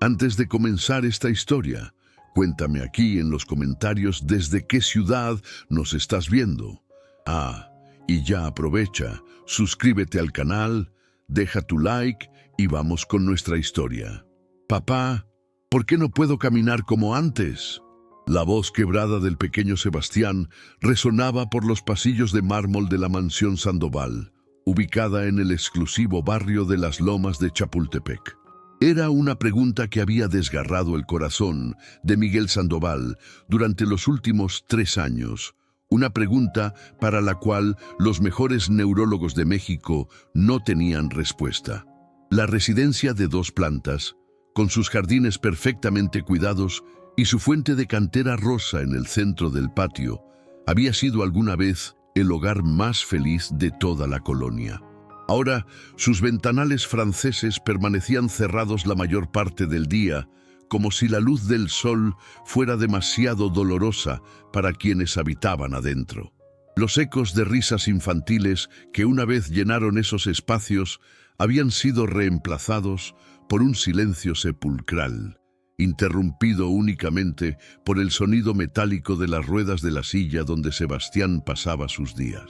Antes de comenzar esta historia, cuéntame aquí en los comentarios desde qué ciudad nos estás viendo. Y ya aprovecha, suscríbete al canal, deja tu like y vamos con nuestra historia. Papá, ¿por qué no puedo caminar como antes? La voz quebrada del pequeño Sebastián resonaba por los pasillos de mármol de la mansión Sandoval, ubicada en el exclusivo barrio de Las Lomas de Chapultepec. Era una pregunta que había desgarrado el corazón de Miguel Sandoval durante los últimos 3 años. Una pregunta para la cual los mejores neurólogos de México no tenían respuesta. La residencia de 2 plantas, con sus jardines perfectamente cuidados y su fuente de cantera rosa en el centro del patio, había sido alguna vez el hogar más feliz de toda la colonia. Ahora, sus ventanales franceses permanecían cerrados la mayor parte del día, como si la luz del sol fuera demasiado dolorosa para quienes habitaban adentro. Los ecos de risas infantiles que una vez llenaron esos espacios habían sido reemplazados por un silencio sepulcral, interrumpido únicamente por el sonido metálico de las ruedas de la silla donde Sebastián pasaba sus días.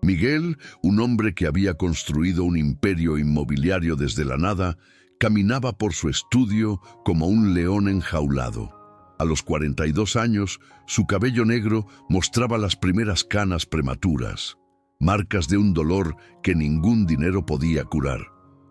Miguel, un hombre que había construido un imperio inmobiliario desde la nada, caminaba por su estudio como un león enjaulado. A los 42 años, su cabello negro mostraba las primeras canas prematuras, marcas de un dolor que ningún dinero podía curar.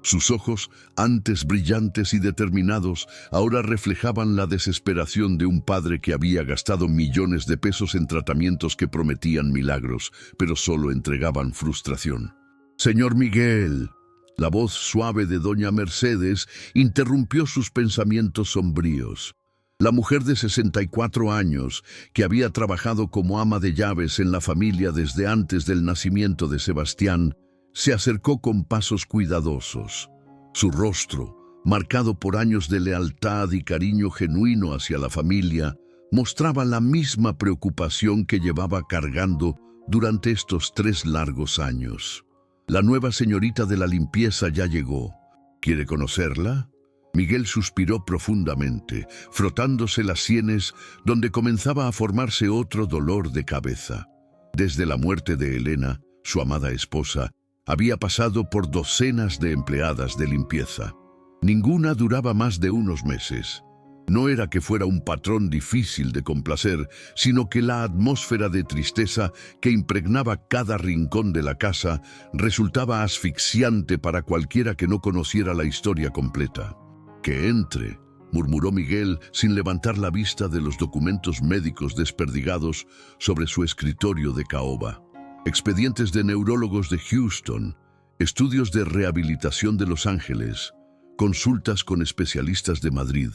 Sus ojos, antes brillantes y determinados, ahora reflejaban la desesperación de un padre que había gastado millones de pesos en tratamientos que prometían milagros, pero solo entregaban frustración. «Señor Miguel», la voz suave de doña Mercedes interrumpió sus pensamientos sombríos. La mujer de 64 años, que había trabajado como ama de llaves en la familia desde antes del nacimiento de Sebastián, se acercó con pasos cuidadosos. Su rostro, marcado por años de lealtad y cariño genuino hacia la familia, mostraba la misma preocupación que llevaba cargando durante estos 3 largos años. La nueva señorita de la limpieza ya llegó. ¿Quiere conocerla? Miguel suspiró profundamente, frotándose las sienes donde comenzaba a formarse otro dolor de cabeza. Desde la muerte de Elena, su amada esposa, había pasado por docenas de empleadas de limpieza. Ninguna duraba más de unos meses. No era que fuera un patrón difícil de complacer, sino que la atmósfera de tristeza que impregnaba cada rincón de la casa resultaba asfixiante para cualquiera que no conociera la historia completa. «Que entre», murmuró Miguel sin levantar la vista de los documentos médicos desperdigados sobre su escritorio de caoba. Expedientes de neurólogos de Houston, estudios de rehabilitación de Los Ángeles, consultas con especialistas de Madrid,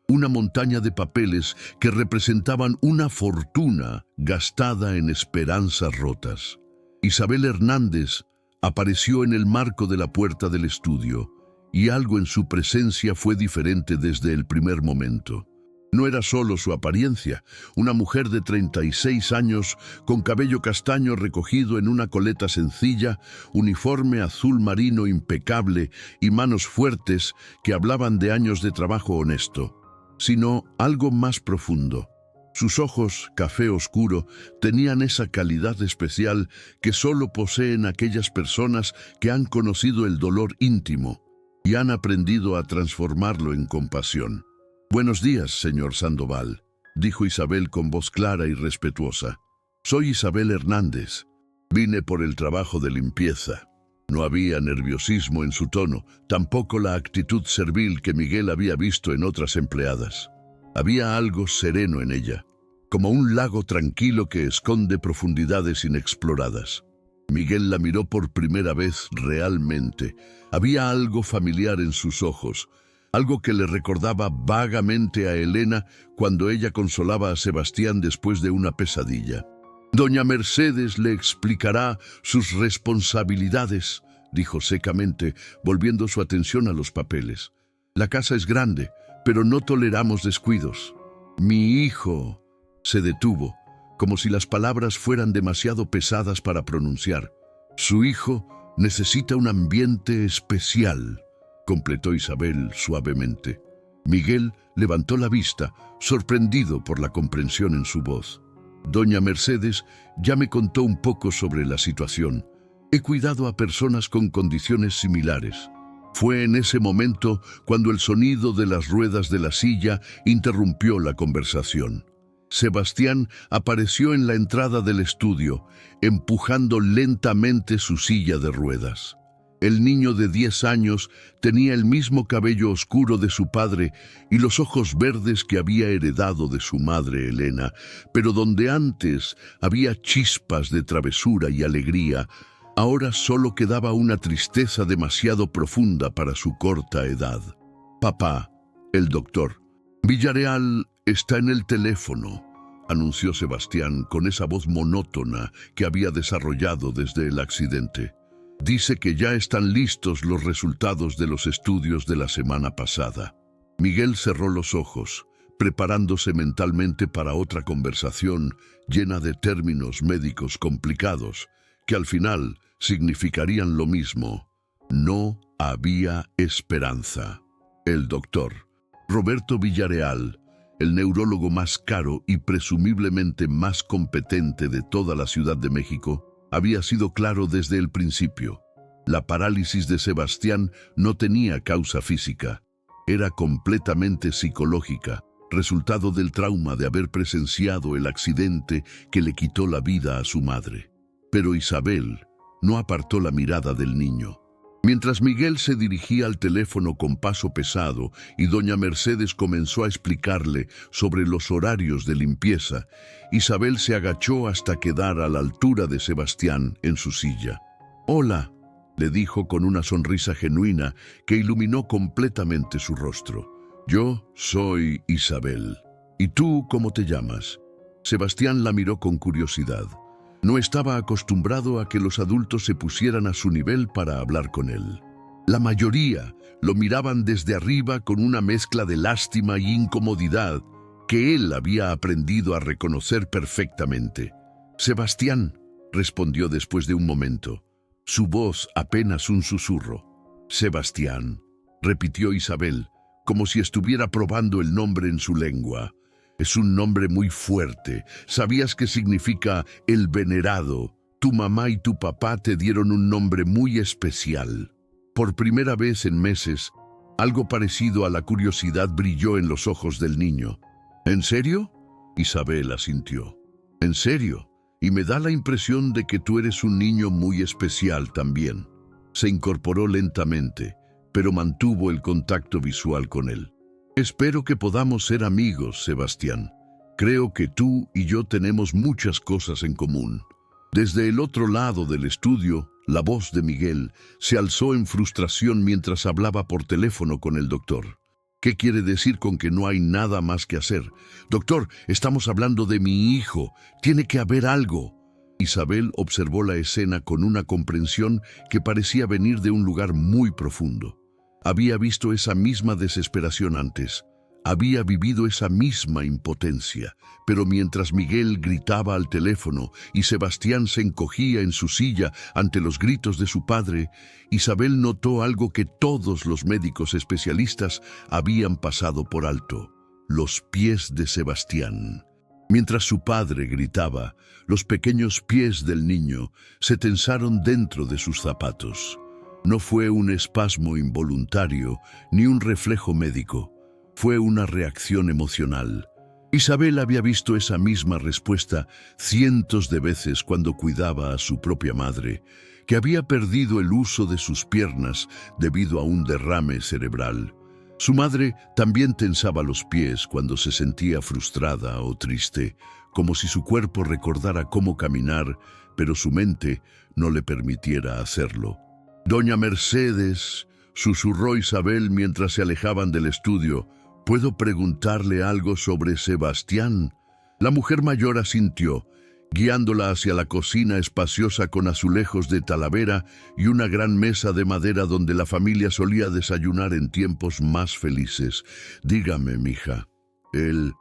una montaña de papeles que representaban una fortuna gastada en esperanzas rotas. Isabel Hernández apareció en el marco de la puerta del estudio, y algo en su presencia fue diferente desde el primer momento. No era solo su apariencia, una mujer de 36 años con cabello castaño recogido en una coleta sencilla, uniforme azul marino impecable y manos fuertes que hablaban de años de trabajo honesto, sino algo más profundo. Sus ojos, café oscuro, tenían esa calidad especial que solo poseen aquellas personas que han conocido el dolor íntimo y han aprendido a transformarlo en compasión. «Buenos días, señor Sandoval», dijo Isabel con voz clara y respetuosa. «Soy Isabel Hernández. Vine por el trabajo de limpieza». No había nerviosismo en su tono, tampoco la actitud servil que Miguel había visto en otras empleadas. Había algo sereno en ella, como un lago tranquilo que esconde profundidades inexploradas. Miguel la miró por primera vez realmente. Había algo familiar en sus ojos, algo que le recordaba vagamente a Elena cuando ella consolaba a Sebastián después de una pesadilla. «Doña Mercedes le explicará sus responsabilidades», dijo secamente, volviendo su atención a los papeles. «La casa es grande, pero no toleramos descuidos». «Mi hijo», se detuvo, como si las palabras fueran demasiado pesadas para pronunciar. «Su hijo necesita un ambiente especial», completó Isabel suavemente. Miguel levantó la vista, sorprendido por la comprensión en su voz. Doña Mercedes ya me contó un poco sobre la situación. He cuidado a personas con condiciones similares. Fue en ese momento cuando el sonido de las ruedas de la silla interrumpió la conversación. Sebastián apareció en la entrada del estudio, empujando lentamente su silla de ruedas. El niño de 10 años tenía el mismo cabello oscuro de su padre y los ojos verdes que había heredado de su madre Elena, pero donde antes había chispas de travesura y alegría, ahora solo quedaba una tristeza demasiado profunda para su corta edad. «Papá, el doctor Villarreal está en el teléfono», anunció Sebastián con esa voz monótona que había desarrollado desde el accidente. «Dice que ya están listos los resultados de los estudios de la semana pasada». Miguel cerró los ojos, preparándose mentalmente para otra conversación llena de términos médicos complicados, que al final significarían lo mismo. No había esperanza. El doctor Roberto Villarreal, el neurólogo más caro y presumiblemente más competente de toda la Ciudad de México, había sido claro desde el principio. La parálisis de Sebastián no tenía causa física. Era completamente psicológica, resultado del trauma de haber presenciado el accidente que le quitó la vida a su madre. Pero Isabel no apartó la mirada del niño. Mientras Miguel se dirigía al teléfono con paso pesado y doña Mercedes comenzó a explicarle sobre los horarios de limpieza, Isabel se agachó hasta quedar a la altura de Sebastián en su silla. «Hola», le dijo con una sonrisa genuina que iluminó completamente su rostro. «Yo soy Isabel. ¿Y tú cómo te llamas?» Sebastián la miró con curiosidad. No estaba acostumbrado a que los adultos se pusieran a su nivel para hablar con él. La mayoría lo miraban desde arriba con una mezcla de lástima y incomodidad que él había aprendido a reconocer perfectamente. «Sebastián», respondió después de un momento, su voz apenas un susurro. «Sebastián», repitió Isabel, como si estuviera probando el nombre en su lengua. «Es un nombre muy fuerte. ¿Sabías qué significa el venerado? Tu mamá y tu papá te dieron un nombre muy especial». Por primera vez en meses, algo parecido a la curiosidad brilló en los ojos del niño. «¿En serio?», Isabel asintió. «¿En serio? Y me da la impresión de que tú eres un niño muy especial también». Se incorporó lentamente, pero mantuvo el contacto visual con él. «Espero que podamos ser amigos, Sebastián. Creo que tú y yo tenemos muchas cosas en común». Desde el otro lado del estudio, la voz de Miguel se alzó en frustración mientras hablaba por teléfono con el doctor. «¿Qué quiere decir con que no hay nada más que hacer? Doctor, estamos hablando de mi hijo. Tiene que haber algo». Isabel observó la escena con una comprensión que parecía venir de un lugar muy profundo. Había visto esa misma desesperación antes. Había vivido esa misma impotencia, pero mientras Miguel gritaba al teléfono y Sebastián se encogía en su silla ante los gritos de su padre, Isabel notó algo que todos los médicos especialistas habían pasado por alto: los pies de Sebastián. Mientras su padre gritaba, los pequeños pies del niño se tensaron dentro de sus zapatos. No fue un espasmo involuntario ni un reflejo médico. Fue una reacción emocional. Isabel había visto esa misma respuesta cientos de veces cuando cuidaba a su propia madre, que había perdido el uso de sus piernas debido a un derrame cerebral. Su madre también tensaba los pies cuando se sentía frustrada o triste, como si su cuerpo recordara cómo caminar, pero su mente no le permitiera hacerlo. «Doña Mercedes», susurró Isabel mientras se alejaban del estudio, «¿puedo preguntarle algo sobre Sebastián?». La mujer mayor asintió, guiándola hacia la cocina espaciosa con azulejos de talavera y una gran mesa de madera donde la familia solía desayunar en tiempos más felices. «Dígame, mija, ¿él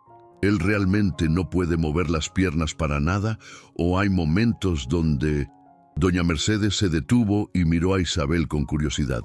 realmente no puede mover las piernas para nada, o hay momentos donde...». Doña Mercedes se detuvo y miró a Isabel con curiosidad.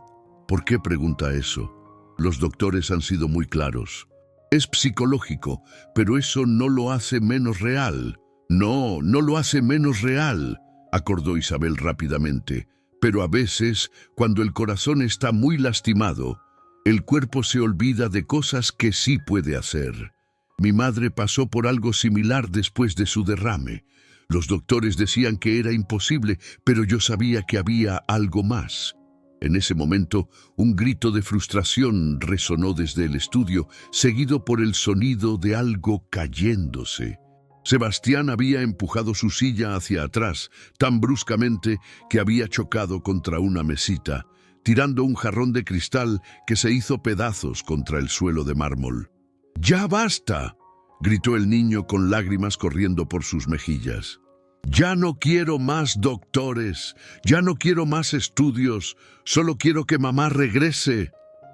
«¿Por qué pregunta eso?». Los doctores han sido muy claros. Es psicológico, pero eso no lo hace menos real. No, no lo hace menos real, acordó Isabel rápidamente. Pero a veces, cuando el corazón está muy lastimado, el cuerpo se olvida de cosas que sí puede hacer. Mi madre pasó por algo similar después de su derrame. Los doctores decían que era imposible, pero yo sabía que había algo más. En ese momento, un grito de frustración resonó desde el estudio, seguido por el sonido de algo cayéndose. Sebastián había empujado su silla hacia atrás, tan bruscamente que había chocado contra una mesita, tirando un jarrón de cristal que se hizo pedazos contra el suelo de mármol. ¡Ya basta!, gritó el niño con lágrimas corriendo por sus mejillas. Ya no quiero más doctores, ya no quiero más estudios, solo quiero que mamá regrese.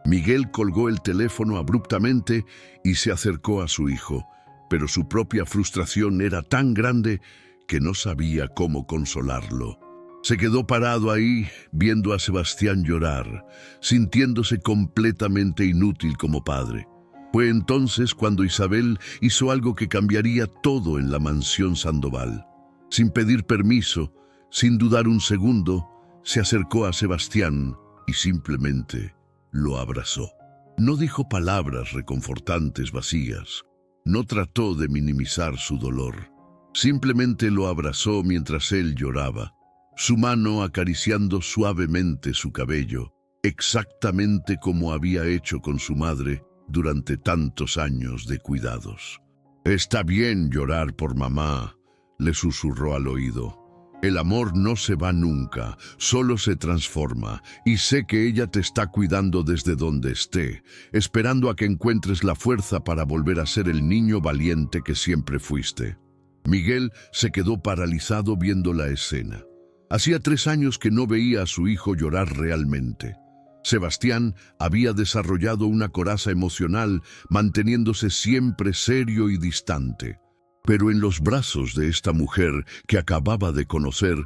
Miguel colgó el teléfono abruptamente y se acercó a su hijo, pero su propia frustración era tan grande que no sabía cómo consolarlo. Se quedó parado ahí, viendo a Sebastián llorar, sintiéndose completamente inútil como padre. Fue entonces cuando Isabel hizo algo que cambiaría todo en la mansión Sandoval. Sin pedir permiso, sin dudar un segundo, se acercó a Sebastián y simplemente lo abrazó. No dijo palabras reconfortantes vacías. No trató de minimizar su dolor. Simplemente lo abrazó mientras él lloraba, su mano acariciando suavemente su cabello, exactamente como había hecho con su madre durante tantos años de cuidados. «Está bien llorar por mamá», le susurró al oído. «El amor no se va nunca, solo se transforma, y sé que ella te está cuidando desde donde esté, esperando a que encuentres la fuerza para volver a ser el niño valiente que siempre fuiste». Miguel se quedó paralizado viendo la escena. Hacía 3 años que no veía a su hijo llorar realmente. Sebastián había desarrollado una coraza emocional, manteniéndose siempre serio y distante. Pero en los brazos de esta mujer que acababa de conocer,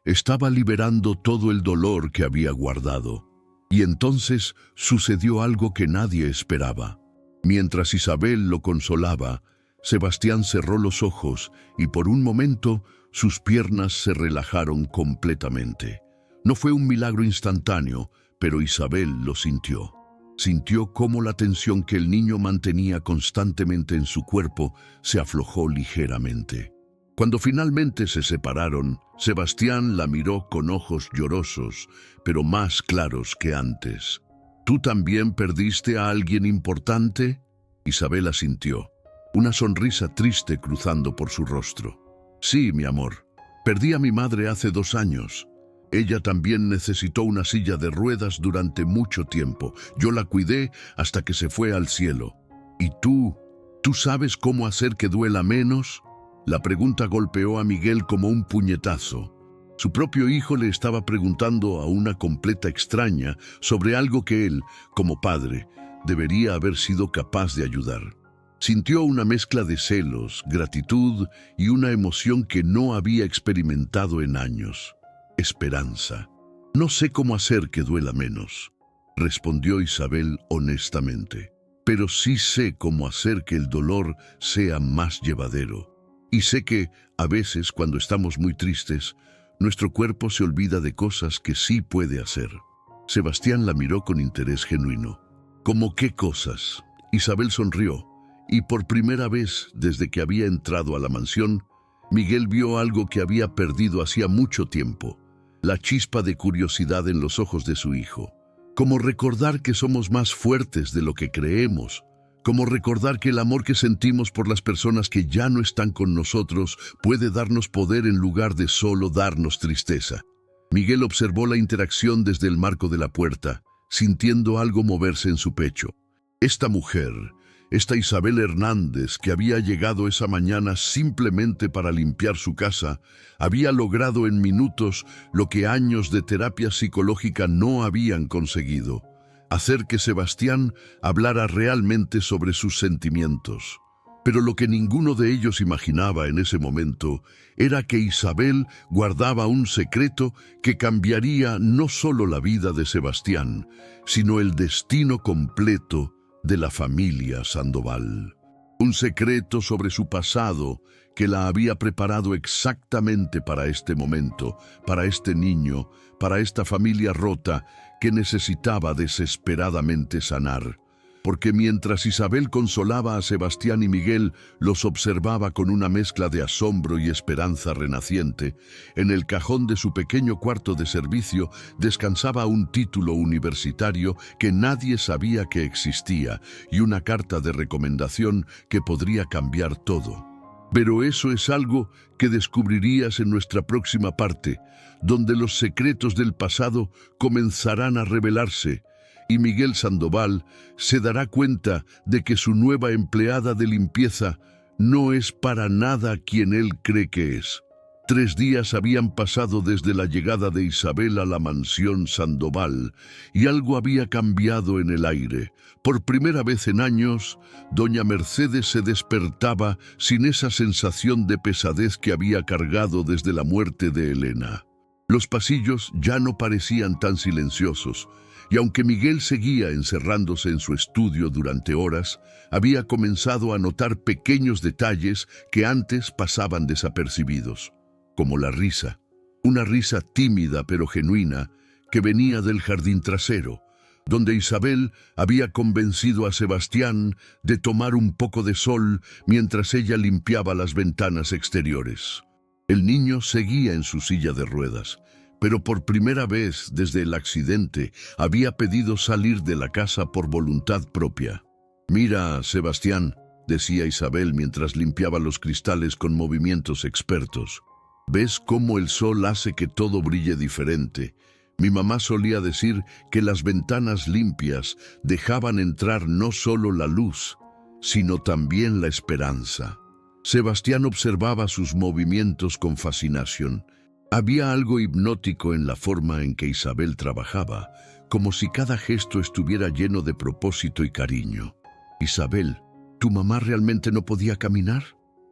estaba liberando todo el dolor que había guardado. Y entonces sucedió algo que nadie esperaba. Mientras Isabel lo consolaba, Sebastián cerró los ojos y por un momento sus piernas se relajaron completamente. No fue un milagro instantáneo, pero Isabel lo sintió. Sintió cómo la tensión que el niño mantenía constantemente en su cuerpo se aflojó ligeramente. Cuando finalmente se separaron, Sebastián la miró con ojos llorosos, pero más claros que antes. «¿Tú también perdiste a alguien importante?». Isabel asintió, una sonrisa triste cruzando por su rostro. «Sí, mi amor. Perdí a mi madre hace 2 años. Ella también necesitó una silla de ruedas durante mucho tiempo. Yo la cuidé hasta que se fue al cielo. ¿Y tú sabes cómo hacer que duela menos?». La pregunta golpeó a Miguel como un puñetazo. Su propio hijo le estaba preguntando a una completa extraña sobre algo que él, como padre, debería haber sido capaz de ayudar. Sintió una mezcla de celos, gratitud y una emoción que no había experimentado en años. Esperanza. «No sé cómo hacer que duela menos», respondió Isabel honestamente. «Pero sí sé cómo hacer que el dolor sea más llevadero. Y sé que, a veces, cuando estamos muy tristes, nuestro cuerpo se olvida de cosas que sí puede hacer». Sebastián la miró con interés genuino. «¿Cómo qué cosas?». Isabel sonrió, y por primera vez desde que había entrado a la mansión, Miguel vio algo que había perdido hacía mucho tiempo. La chispa de curiosidad en los ojos de su hijo. Como recordar que somos más fuertes de lo que creemos. Como recordar que el amor que sentimos por las personas que ya no están con nosotros puede darnos poder en lugar de solo darnos tristeza. Miguel observó la interacción desde el marco de la puerta, sintiendo algo moverse en su pecho. Esta mujer, esta Isabel Hernández, que había llegado esa mañana simplemente para limpiar su casa, había logrado en minutos lo que años de terapia psicológica no habían conseguido: hacer que Sebastián hablara realmente sobre sus sentimientos. Pero lo que ninguno de ellos imaginaba en ese momento era que Isabel guardaba un secreto que cambiaría no solo la vida de Sebastián, sino el destino completo de la familia Sandoval. Un secreto sobre su pasado que la había preparado exactamente para este momento, para este niño, para esta familia rota que necesitaba desesperadamente sanar. Porque mientras Isabel consolaba a Sebastián y Miguel, los observaba con una mezcla de asombro y esperanza renaciente. En el cajón de su pequeño cuarto de servicio descansaba un título universitario que nadie sabía que existía y una carta de recomendación que podría cambiar todo. Pero eso es algo que descubrirías en nuestra próxima parte, donde los secretos del pasado comenzarán a revelarse, y Miguel Sandoval se dará cuenta de que su nueva empleada de limpieza no es para nada quien él cree que es. 3 días habían pasado desde la llegada de Isabel a la mansión Sandoval y algo había cambiado en el aire. Por primera vez en años, doña Mercedes se despertaba sin esa sensación de pesadez que había cargado desde la muerte de Elena. Los pasillos ya no parecían tan silenciosos, y aunque Miguel seguía encerrándose en su estudio durante horas, había comenzado a notar pequeños detalles que antes pasaban desapercibidos, como la risa, una risa tímida pero genuina que venía del jardín trasero, donde Isabel había convencido a Sebastián de tomar un poco de sol mientras ella limpiaba las ventanas exteriores. El niño seguía en su silla de ruedas, pero por primera vez desde el accidente había pedido salir de la casa por voluntad propia. «Mira, Sebastián», decía Isabel mientras limpiaba los cristales con movimientos expertos. «¿Ves cómo el sol hace que todo brille diferente? Mi mamá solía decir que las ventanas limpias dejaban entrar no solo la luz, sino también la esperanza». Sebastián observaba sus movimientos con fascinación. Había algo hipnótico en la forma en que Isabel trabajaba, como si cada gesto estuviera lleno de propósito y cariño. «Isabel, ¿tu mamá realmente no podía caminar?»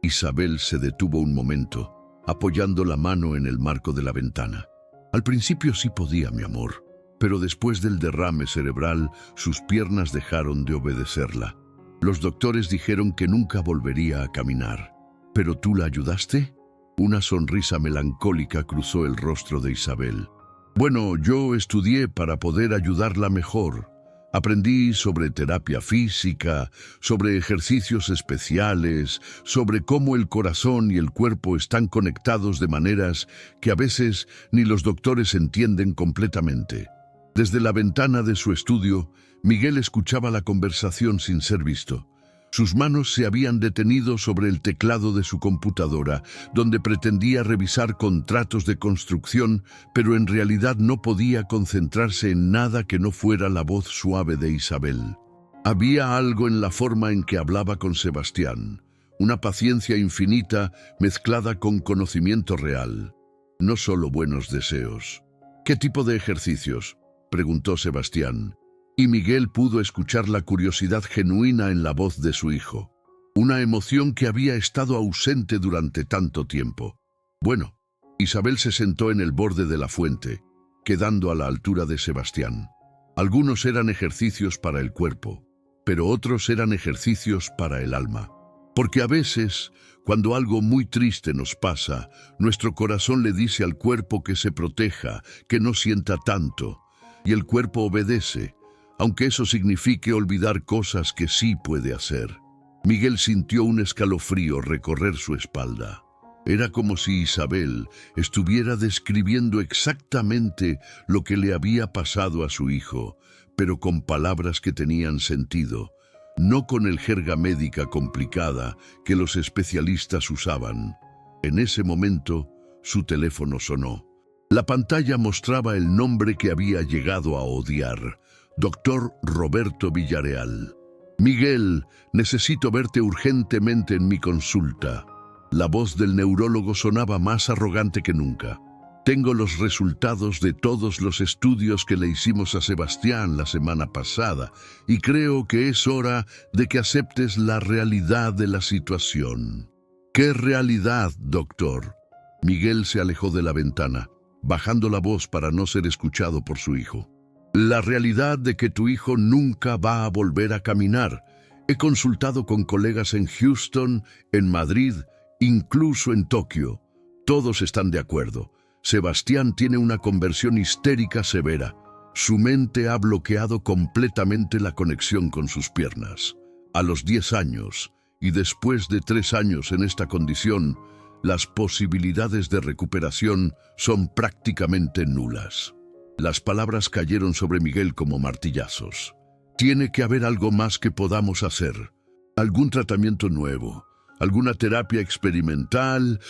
Isabel se detuvo un momento, apoyando la mano en el marco de la ventana. «Al principio sí podía, mi amor, pero después del derrame cerebral, sus piernas dejaron de obedecerla. Los doctores dijeron que nunca volvería a caminar. ¿Pero tú la ayudaste?» Una sonrisa melancólica cruzó el rostro de Isabel. «Bueno, yo estudié para poder ayudarla mejor. Aprendí sobre terapia física, sobre ejercicios especiales, sobre cómo el corazón y el cuerpo están conectados de maneras que a veces ni los doctores entienden completamente». Desde la ventana de su estudio, Miguel escuchaba la conversación sin ser visto. Sus manos se habían detenido sobre el teclado de su computadora, donde pretendía revisar contratos de construcción, pero en realidad no podía concentrarse en nada que no fuera la voz suave de Isabel. Había algo en la forma en que hablaba con Sebastián, una paciencia infinita mezclada con conocimiento real, no solo buenos deseos. «¿Qué tipo de ejercicios?», preguntó Sebastián. Y Miguel pudo escuchar la curiosidad genuina en la voz de su hijo, una emoción que había estado ausente durante tanto tiempo. Bueno, Isabel se sentó en el borde de la fuente, quedando a la altura de Sebastián. Algunos eran ejercicios para el cuerpo, pero otros eran ejercicios para el alma. Porque a veces, cuando algo muy triste nos pasa, nuestro corazón le dice al cuerpo que se proteja, que no sienta tanto, y el cuerpo obedece, aunque eso signifique olvidar cosas que sí puede hacer. Miguel sintió un escalofrío recorrer su espalda. Era como si Isabel estuviera describiendo exactamente lo que le había pasado a su hijo, pero con palabras que tenían sentido, no con el jerga médica complicada que los especialistas usaban. En ese momento, su teléfono sonó. La pantalla mostraba el nombre que había llegado a odiar: Doctor Roberto Villarreal. «Miguel, necesito verte urgentemente en mi consulta». La voz del neurólogo sonaba más arrogante que nunca. Tengo los resultados de todos los estudios que le hicimos a Sebastián la semana pasada y creo que es hora de que aceptes la realidad de la situación. ¿Qué realidad, doctor? Miguel se alejó de la ventana, bajando la voz para no ser escuchado por su hijo. La realidad de que tu hijo nunca va a volver a caminar. He consultado con colegas en Houston, en Madrid, incluso en Tokio. Todos están de acuerdo. Sebastián tiene una conversión histérica severa. Su mente ha bloqueado completamente la conexión con sus piernas. A los 10 años, y después de 3 años en esta condición, las posibilidades de recuperación son prácticamente nulas. Las palabras cayeron sobre Miguel como martillazos. Tiene que haber algo más que podamos hacer. Algún tratamiento nuevo, alguna terapia experimental.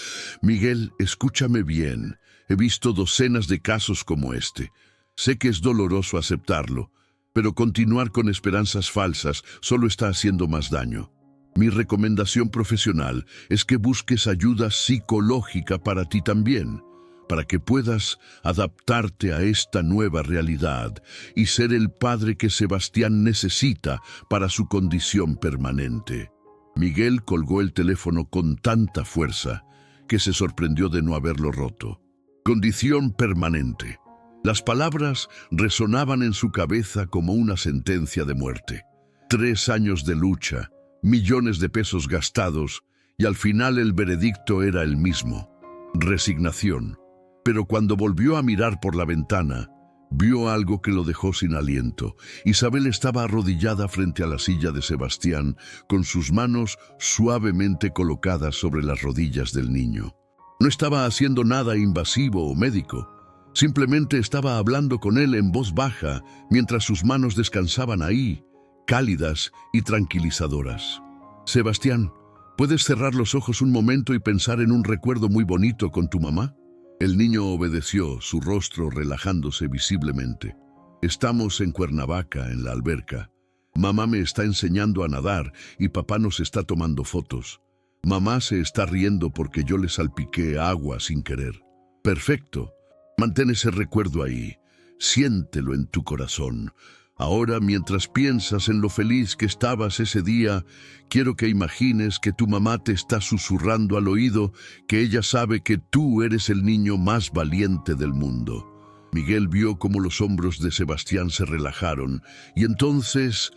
Miguel, escúchame bien. He visto docenas de casos como este. Sé que es doloroso aceptarlo, pero continuar con esperanzas falsas solo está haciendo más daño. Mi recomendación profesional es que busques ayuda psicológica para ti también, para que puedas adaptarte a esta nueva realidad y ser el padre que Sebastián necesita para su condición permanente. Miguel colgó el teléfono con tanta fuerza que se sorprendió de no haberlo roto. Condición permanente. Las palabras resonaban en su cabeza como una sentencia de muerte. 3 años de lucha, millones de pesos gastados, y al final el veredicto era el mismo: resignación. Pero cuando volvió a mirar por la ventana, vio algo que lo dejó sin aliento. Isabel estaba arrodillada frente a la silla de Sebastián, con sus manos suavemente colocadas sobre las rodillas del niño. No estaba haciendo nada invasivo o médico. Simplemente estaba hablando con él en voz baja, mientras sus manos descansaban ahí, cálidas y tranquilizadoras. Sebastián, ¿puedes cerrar los ojos un momento y pensar en un recuerdo muy bonito con tu mamá? El niño obedeció, su rostro relajándose visiblemente. Estamos en Cuernavaca, en la alberca. Mamá me está enseñando a nadar y papá nos está tomando fotos. Mamá se está riendo porque yo le salpiqué agua sin querer. Perfecto. Mantén ese recuerdo ahí. Siéntelo en tu corazón. Ahora, mientras piensas en lo feliz que estabas ese día, quiero que imagines que tu mamá te está susurrando al oído que ella sabe que tú eres el niño más valiente del mundo. Miguel vio cómo los hombros de Sebastián se relajaron y entonces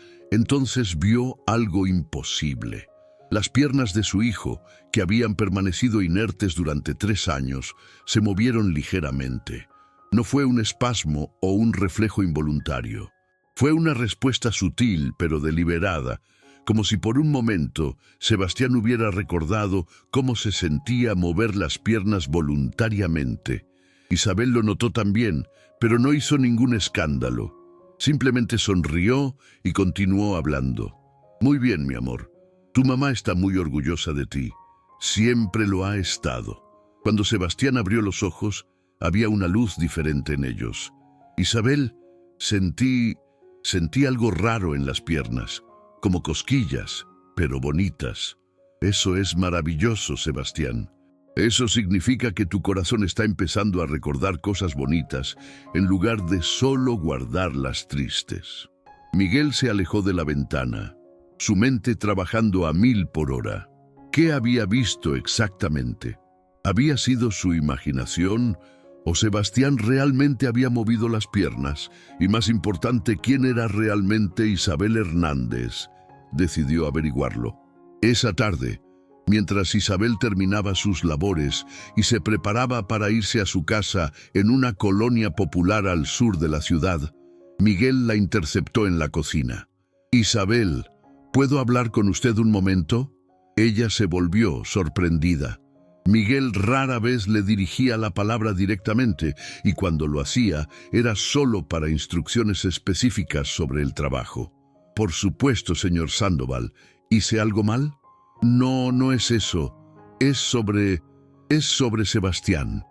vio algo imposible. Las piernas de su hijo, que habían permanecido inertes durante 3 años, se movieron ligeramente. No fue un espasmo o un reflejo involuntario. Fue una respuesta sutil pero deliberada, como si por un momento Sebastián hubiera recordado cómo se sentía mover las piernas voluntariamente. Isabel lo notó también, pero no hizo ningún escándalo. Simplemente sonrió y continuó hablando. Muy bien, mi amor. Tu mamá está muy orgullosa de ti. Siempre lo ha estado. Cuando Sebastián abrió los ojos, había una luz diferente en ellos. Isabel, sentí algo raro en las piernas, como cosquillas, pero bonitas. Eso es maravilloso, Sebastián. Eso significa que tu corazón está empezando a recordar cosas bonitas, en lugar de solo guardar las tristes. Miguel se alejó de la ventana, su mente trabajando a 1000 por hora. ¿Qué había visto exactamente? ¿Había sido su imaginación o Sebastián realmente había movido las piernas? Y más importante, ¿quién era realmente Isabel Hernández? Decidió averiguarlo. Esa tarde, mientras Isabel terminaba sus labores y se preparaba para irse a su casa en una colonia popular al sur de la ciudad, Miguel la interceptó en la cocina. Isabel, ¿puedo hablar con usted un momento? Ella se volvió sorprendida. Miguel rara vez le dirigía la palabra directamente y cuando lo hacía era solo para instrucciones específicas sobre el trabajo. Por supuesto, señor Sandoval. ¿Hice algo mal? No, no es eso. Es sobre Sebastián.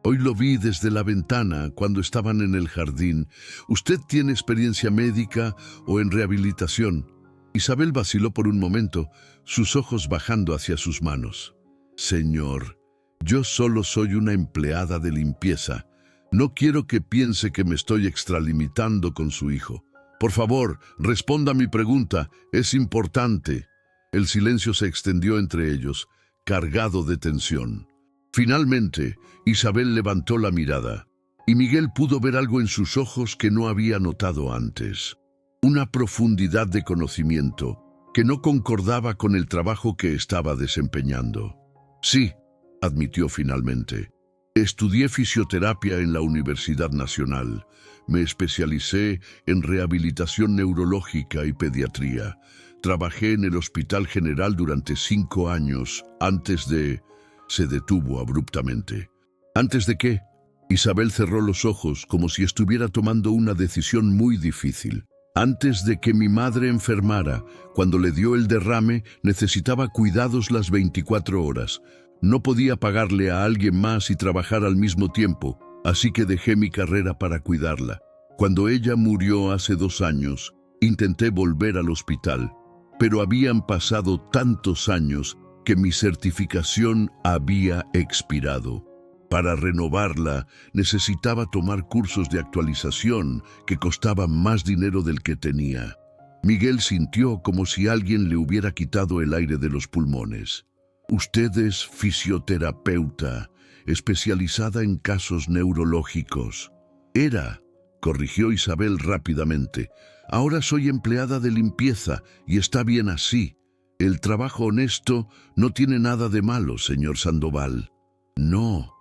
Hoy lo vi desde la ventana cuando estaban en el jardín. ¿Usted tiene experiencia médica o en rehabilitación? Isabel vaciló por un momento, sus ojos bajando hacia sus manos. Señor, Yo solo soy una empleada de limpieza. No quiero que piense que me estoy extralimitando con su hijo. Por favor, responda a mi pregunta. Es importante. El silencio se extendió entre ellos, cargado de tensión. Finalmente, Isabel levantó la mirada, y Miguel pudo ver algo en sus ojos que no había notado antes. Una profundidad de conocimiento que no concordaba con el trabajo que estaba desempeñando. Sí, admitió finalmente. Estudié fisioterapia en la Universidad Nacional. Me especialicé en rehabilitación neurológica y pediatría. Trabajé en el Hospital General durante 5 años antes de... Se detuvo abruptamente. ¿Antes de qué? Isabel cerró los ojos como si estuviera tomando una decisión muy difícil. Antes de que mi madre enfermara, cuando le dio el derrame, necesitaba cuidados las 24 horas. No podía pagarle a alguien más y trabajar al mismo tiempo, así que dejé mi carrera para cuidarla. Cuando ella murió hace 2 años, intenté volver al hospital, pero habían pasado tantos años que mi certificación había expirado. Para renovarla, necesitaba tomar cursos de actualización que costaban más dinero del que tenía. Miguel sintió como si alguien le hubiera quitado el aire de los pulmones. Usted es fisioterapeuta, especializada en casos neurológicos. Era, corrigió Isabel rápidamente. Ahora soy empleada de limpieza y está bien así. El trabajo honesto no tiene nada de malo, señor Sandoval. No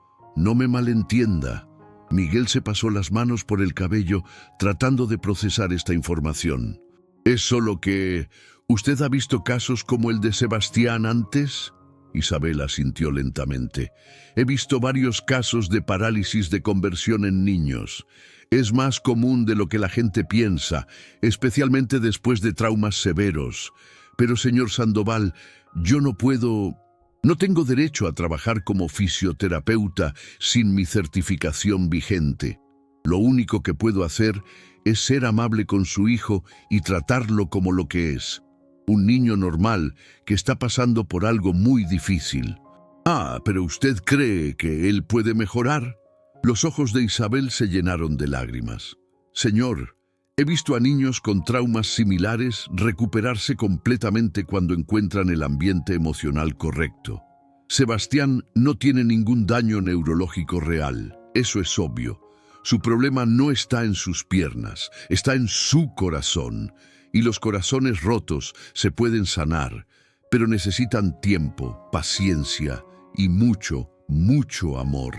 me malentienda. Miguel se pasó las manos por el cabello tratando de procesar esta información. ¿Es solo que usted ha visto casos como el de Sebastián antes? Isabel asintió lentamente. He visto varios casos de parálisis de conversión en niños. Es más común de lo que la gente piensa, especialmente después de traumas severos. Pero, señor Sandoval, yo no tengo derecho a trabajar como fisioterapeuta sin mi certificación vigente. Lo único que puedo hacer es ser amable con su hijo y tratarlo como lo que es. Un niño normal que está pasando por algo muy difícil. Ah, ¿pero usted cree que él puede mejorar? Los ojos de Isabel se llenaron de lágrimas. Señor, he visto a niños con traumas similares recuperarse completamente cuando encuentran el ambiente emocional correcto. Sebastián no tiene ningún daño neurológico real, eso es obvio. Su problema no está en sus piernas, está en su corazón. Y los corazones rotos se pueden sanar, pero necesitan tiempo, paciencia y mucho, mucho amor.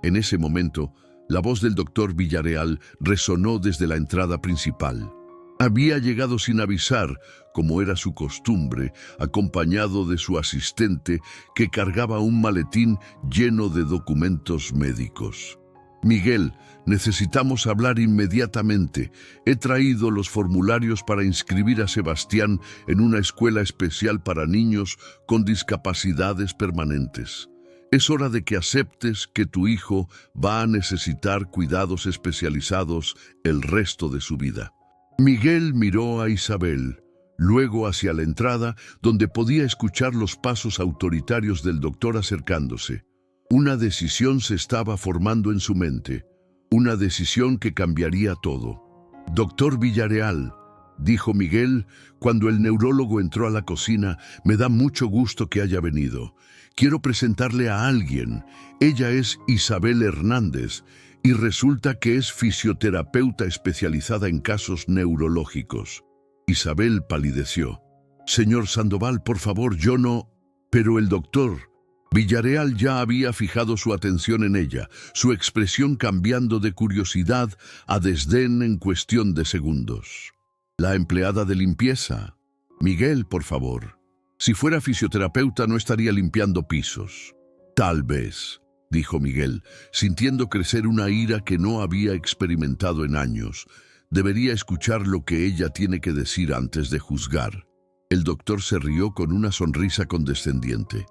En ese momento, la voz del doctor Villarreal resonó desde la entrada principal. Había llegado sin avisar, como era su costumbre, acompañado de su asistente que cargaba un maletín lleno de documentos médicos. Miguel, necesitamos hablar inmediatamente. He traído los formularios para inscribir a Sebastián en una escuela especial para niños con discapacidades permanentes. Es hora de que aceptes que tu hijo va a necesitar cuidados especializados el resto de su vida. Miguel miró a Isabel, luego hacia la entrada, donde podía escuchar los pasos autoritarios del doctor acercándose. Una decisión se estaba formando en su mente, una decisión que cambiaría todo. Doctor Villarreal, dijo Miguel cuando el neurólogo entró a la cocina, me da mucho gusto que haya venido. Quiero presentarle a alguien. Ella es Isabel Hernández y resulta que es fisioterapeuta especializada en casos neurológicos. Isabel palideció. Señor Sandoval, por favor, yo no... Pero el doctor... Villarreal ya había fijado su atención en ella, su expresión cambiando de curiosidad a desdén en cuestión de segundos. La empleada de limpieza. Miguel, por favor. Si fuera fisioterapeuta no estaría limpiando pisos. Tal vez, dijo Miguel, sintiendo crecer una ira que no había experimentado en años. Debería escuchar lo que ella tiene que decir antes de juzgar. El doctor se rió con una sonrisa condescendiente.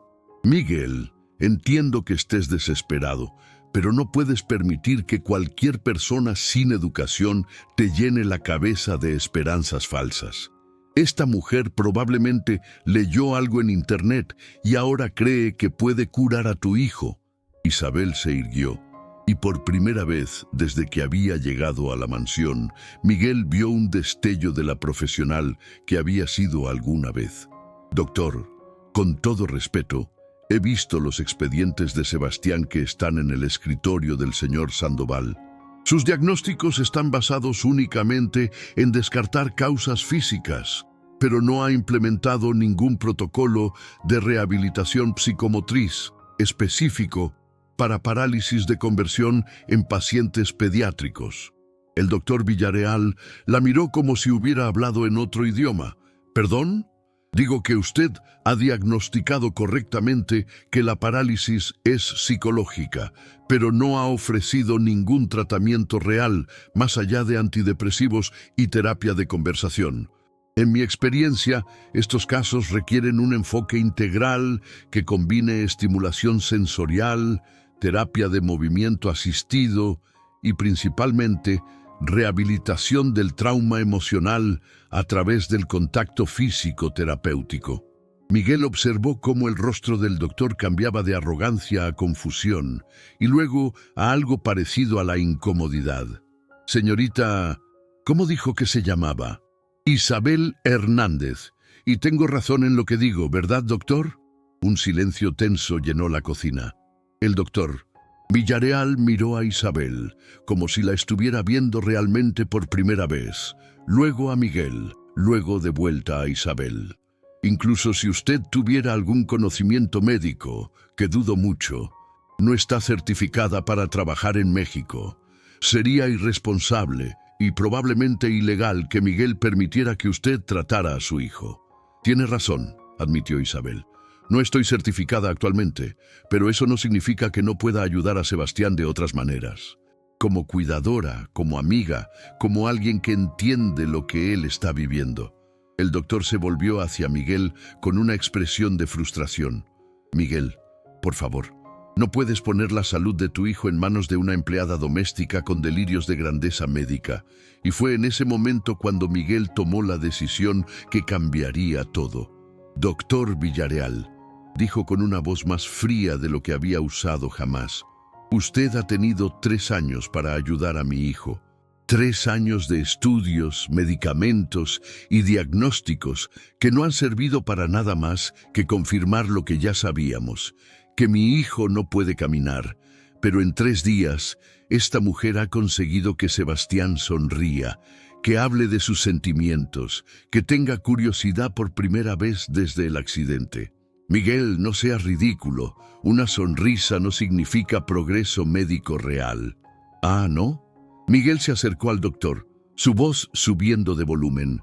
Miguel, entiendo que estés desesperado, pero no puedes permitir que cualquier persona sin educación te llene la cabeza de esperanzas falsas. Esta mujer probablemente leyó algo en internet y ahora cree que puede curar a tu hijo. Isabel se irguió, y por primera vez desde que había llegado a la mansión, Miguel vio un destello de la profesional que había sido alguna vez. Doctor, con todo respeto, he visto los expedientes de Sebastián que están en el escritorio del señor Sandoval. Sus diagnósticos están basados únicamente en descartar causas físicas, pero no ha implementado ningún protocolo de rehabilitación psicomotriz específico para parálisis de conversión en pacientes pediátricos. El doctor Villarreal la miró como si hubiera hablado en otro idioma. ¿Perdón? Digo que usted ha diagnosticado correctamente que la parálisis es psicológica, pero no ha ofrecido ningún tratamiento real más allá de antidepresivos y terapia de conversación. En mi experiencia, estos casos requieren un enfoque integral que combine estimulación sensorial, terapia de movimiento asistido y principalmente rehabilitación del trauma emocional a través del contacto físico terapéutico. Miguel observó cómo el rostro del doctor cambiaba de arrogancia a confusión y luego a algo parecido a la incomodidad. Señorita, ¿cómo dijo que se llamaba? Isabel Hernández. Y tengo razón en lo que digo, ¿verdad, doctor? Un silencio tenso llenó la cocina. El doctor Villarreal miró a Isabel, como si la estuviera viendo realmente por primera vez, luego a Miguel, luego de vuelta a Isabel. Incluso si usted tuviera algún conocimiento médico, que dudo mucho, no está certificada para trabajar en México. Sería irresponsable y probablemente ilegal que Miguel permitiera que usted tratara a su hijo. Tiene razón, admitió Isabel. No estoy certificada actualmente, pero eso no significa que no pueda ayudar a Sebastián de otras maneras. Como cuidadora, como amiga, como alguien que entiende lo que él está viviendo. El doctor se volvió hacia Miguel con una expresión de frustración. Miguel, por favor, no puedes poner la salud de tu hijo en manos de una empleada doméstica con delirios de grandeza médica. Y fue en ese momento cuando Miguel tomó la decisión que cambiaría todo. Doctor Villarreal, dijo con una voz más fría de lo que había usado jamás. Usted ha tenido 3 años para ayudar a mi hijo. 3 años de estudios, medicamentos y diagnósticos que no han servido para nada más que confirmar lo que ya sabíamos, que mi hijo no puede caminar. Pero en 3 días, esta mujer ha conseguido que Sebastián sonría, que hable de sus sentimientos, que tenga curiosidad por primera vez desde el accidente. Miguel, no seas ridículo. Una sonrisa no significa progreso médico real. ¿Ah, no? Miguel se acercó al doctor, su voz subiendo de volumen.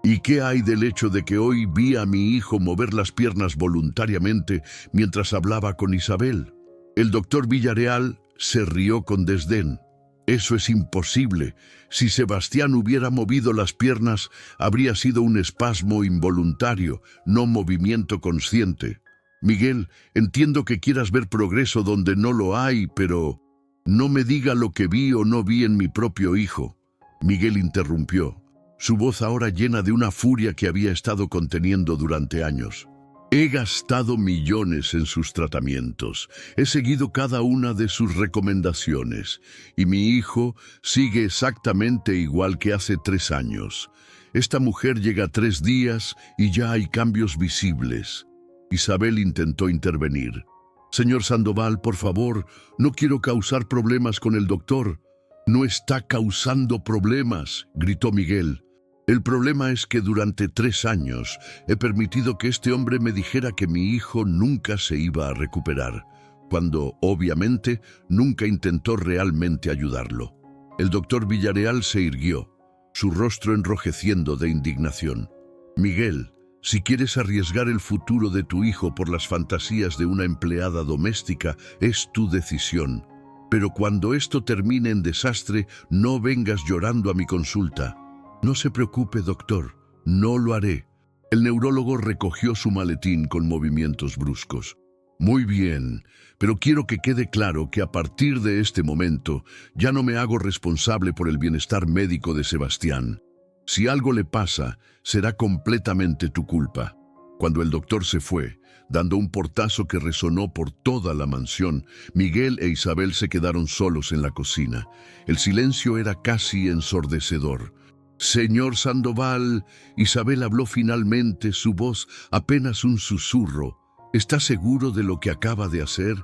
¿Y qué hay del hecho de que hoy vi a mi hijo mover las piernas voluntariamente mientras hablaba con Isabel? El doctor Villarreal se rió con desdén. Eso es imposible. Si Sebastián hubiera movido las piernas, habría sido un espasmo involuntario, no movimiento consciente. Miguel, entiendo que quieras ver progreso donde no lo hay, pero no me diga lo que vi o no vi en mi propio hijo. Miguel interrumpió, su voz ahora llena de una furia que había estado conteniendo durante años. He gastado millones en sus tratamientos, he seguido cada una de sus recomendaciones, y mi hijo sigue exactamente igual que hace 3 años. Esta mujer llega 3 días y ya hay cambios visibles. Isabel intentó intervenir. Señor Sandoval, por favor, no quiero causar problemas con el doctor. No está causando problemas, gritó Miguel. El problema es que durante 3 años he permitido que este hombre me dijera que mi hijo nunca se iba a recuperar, cuando, obviamente, nunca intentó realmente ayudarlo. El doctor Villarreal se irguió, su rostro enrojeciendo de indignación. Miguel, si quieres arriesgar el futuro de tu hijo por las fantasías de una empleada doméstica, es tu decisión. Pero cuando esto termine en desastre, no vengas llorando a mi consulta. No se preocupe, doctor, no lo haré. El neurólogo recogió su maletín con movimientos bruscos. Muy bien, pero quiero que quede claro que a partir de este momento ya no me hago responsable por el bienestar médico de Sebastián. Si algo le pasa, será completamente tu culpa. Cuando el doctor se fue, dando un portazo que resonó por toda la mansión, Miguel e Isabel se quedaron solos en la cocina. El silencio era casi ensordecedor. «Señor Sandoval», Isabel habló finalmente, su voz apenas un susurro. «¿Está seguro de lo que acaba de hacer?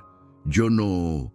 Yo no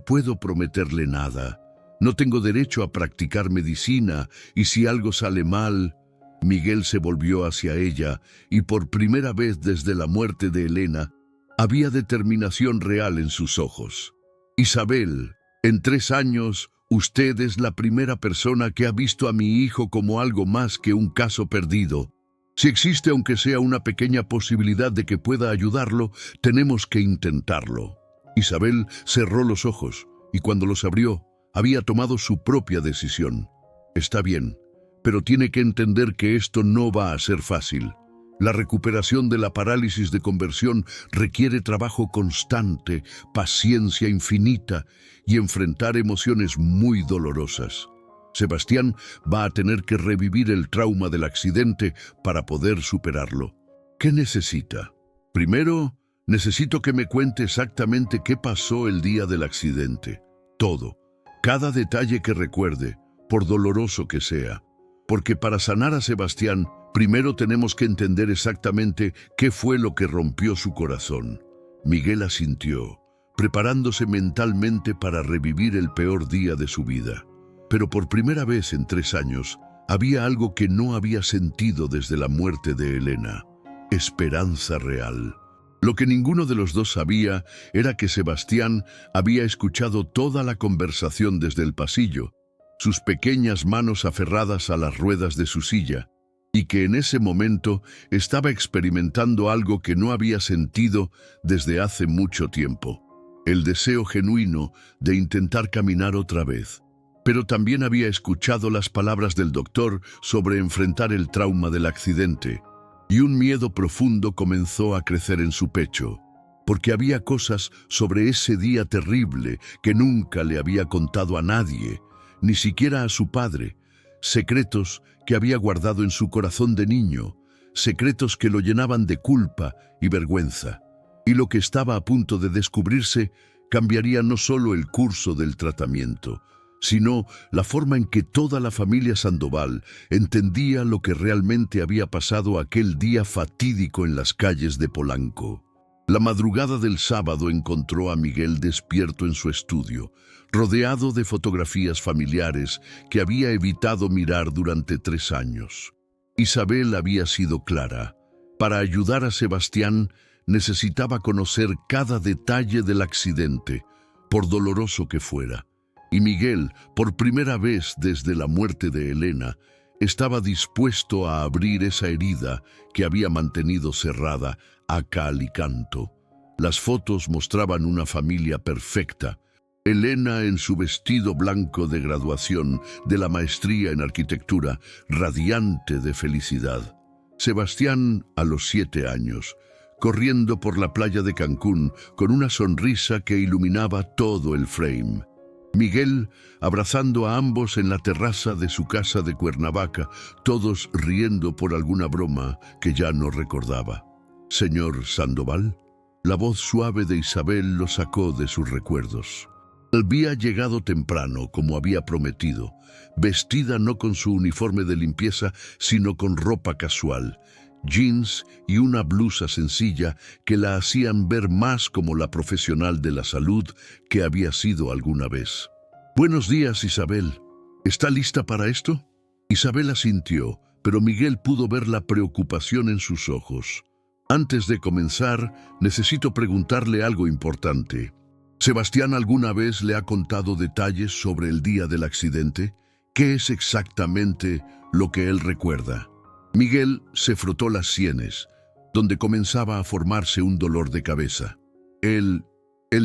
puedo prometerle nada. No tengo derecho a practicar medicina, y si algo sale mal...» Miguel se volvió hacia ella, y por primera vez desde la muerte de Elena, había determinación real en sus ojos. «Isabel, en 3 años, usted es la primera persona que ha visto a mi hijo como algo más que un caso perdido. Si existe aunque sea una pequeña posibilidad de que pueda ayudarlo, tenemos que intentarlo». Isabel cerró los ojos, y cuando los abrió, había tomado su propia decisión. «Está bien, pero tiene que entender que esto no va a ser fácil. La recuperación de la parálisis de conversión requiere trabajo constante, paciencia infinita y enfrentar emociones muy dolorosas. Sebastián va a tener que revivir el trauma del accidente para poder superarlo. ¿Qué necesita? Primero, necesito que me cuente exactamente qué pasó el día del accidente. Todo, cada detalle que recuerde, por doloroso que sea. Porque para sanar a Sebastián, primero tenemos que entender exactamente qué fue lo que rompió su corazón. Miguel asintió, preparándose mentalmente para revivir el peor día de su vida. Pero por primera vez en 3 años, había algo que no había sentido desde la muerte de Elena: esperanza real. Lo que ninguno de los dos sabía era que Sebastián había escuchado toda la conversación desde el pasillo, sus pequeñas manos aferradas a las ruedas de su silla, y que en ese momento estaba experimentando algo que no había sentido desde hace mucho tiempo: el deseo genuino de intentar caminar otra vez. Pero también había escuchado las palabras del doctor sobre enfrentar el trauma del accidente, y un miedo profundo comenzó a crecer en su pecho, porque había cosas sobre ese día terrible que nunca le había contado a nadie, ni siquiera a su padre, secretos que había guardado en su corazón de niño, secretos que lo llenaban de culpa y vergüenza. Y lo que estaba a punto de descubrirse cambiaría no solo el curso del tratamiento, sino la forma en que toda la familia Sandoval entendía lo que realmente había pasado aquel día fatídico en las calles de Polanco. La madrugada del sábado encontró a Miguel despierto en su estudio, rodeado de fotografías familiares que había evitado mirar durante 3 años. Isabel había sido clara: para ayudar a Sebastián necesitaba conocer cada detalle del accidente, por doloroso que fuera. Y Miguel, por primera vez desde la muerte de Elena, estaba dispuesto a abrir esa herida que había mantenido cerrada a cal y canto. Las fotos mostraban una familia perfecta: Elena en su vestido blanco de graduación de la maestría en arquitectura, radiante de felicidad. Sebastián a los 7 años, corriendo por la playa de Cancún con una sonrisa que iluminaba todo el frame. Miguel abrazando a ambos en la terraza de su casa de Cuernavaca, todos riendo por alguna broma que ya no recordaba. «Señor Sandoval», la voz suave de Isabel lo sacó de sus recuerdos. Había llegado temprano, como había prometido, vestida no con su uniforme de limpieza, sino con ropa casual, jeans y una blusa sencilla que la hacían ver más como la profesional de la salud que había sido alguna vez. «Buenos días, Isabel. ¿Está lista para esto?» Isabel asintió, pero Miguel pudo ver la preocupación en sus ojos. «Antes de comenzar, necesito preguntarle algo importante. ¿Sebastián alguna vez le ha contado detalles sobre el día del accidente? ¿Qué es exactamente lo que él recuerda?» Miguel se frotó las sienes, donde comenzaba a formarse un dolor de cabeza. Él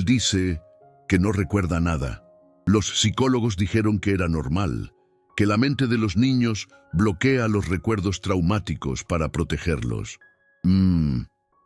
dice que no recuerda nada. Los psicólogos dijeron que era normal, que la mente de los niños bloquea los recuerdos traumáticos para protegerlos.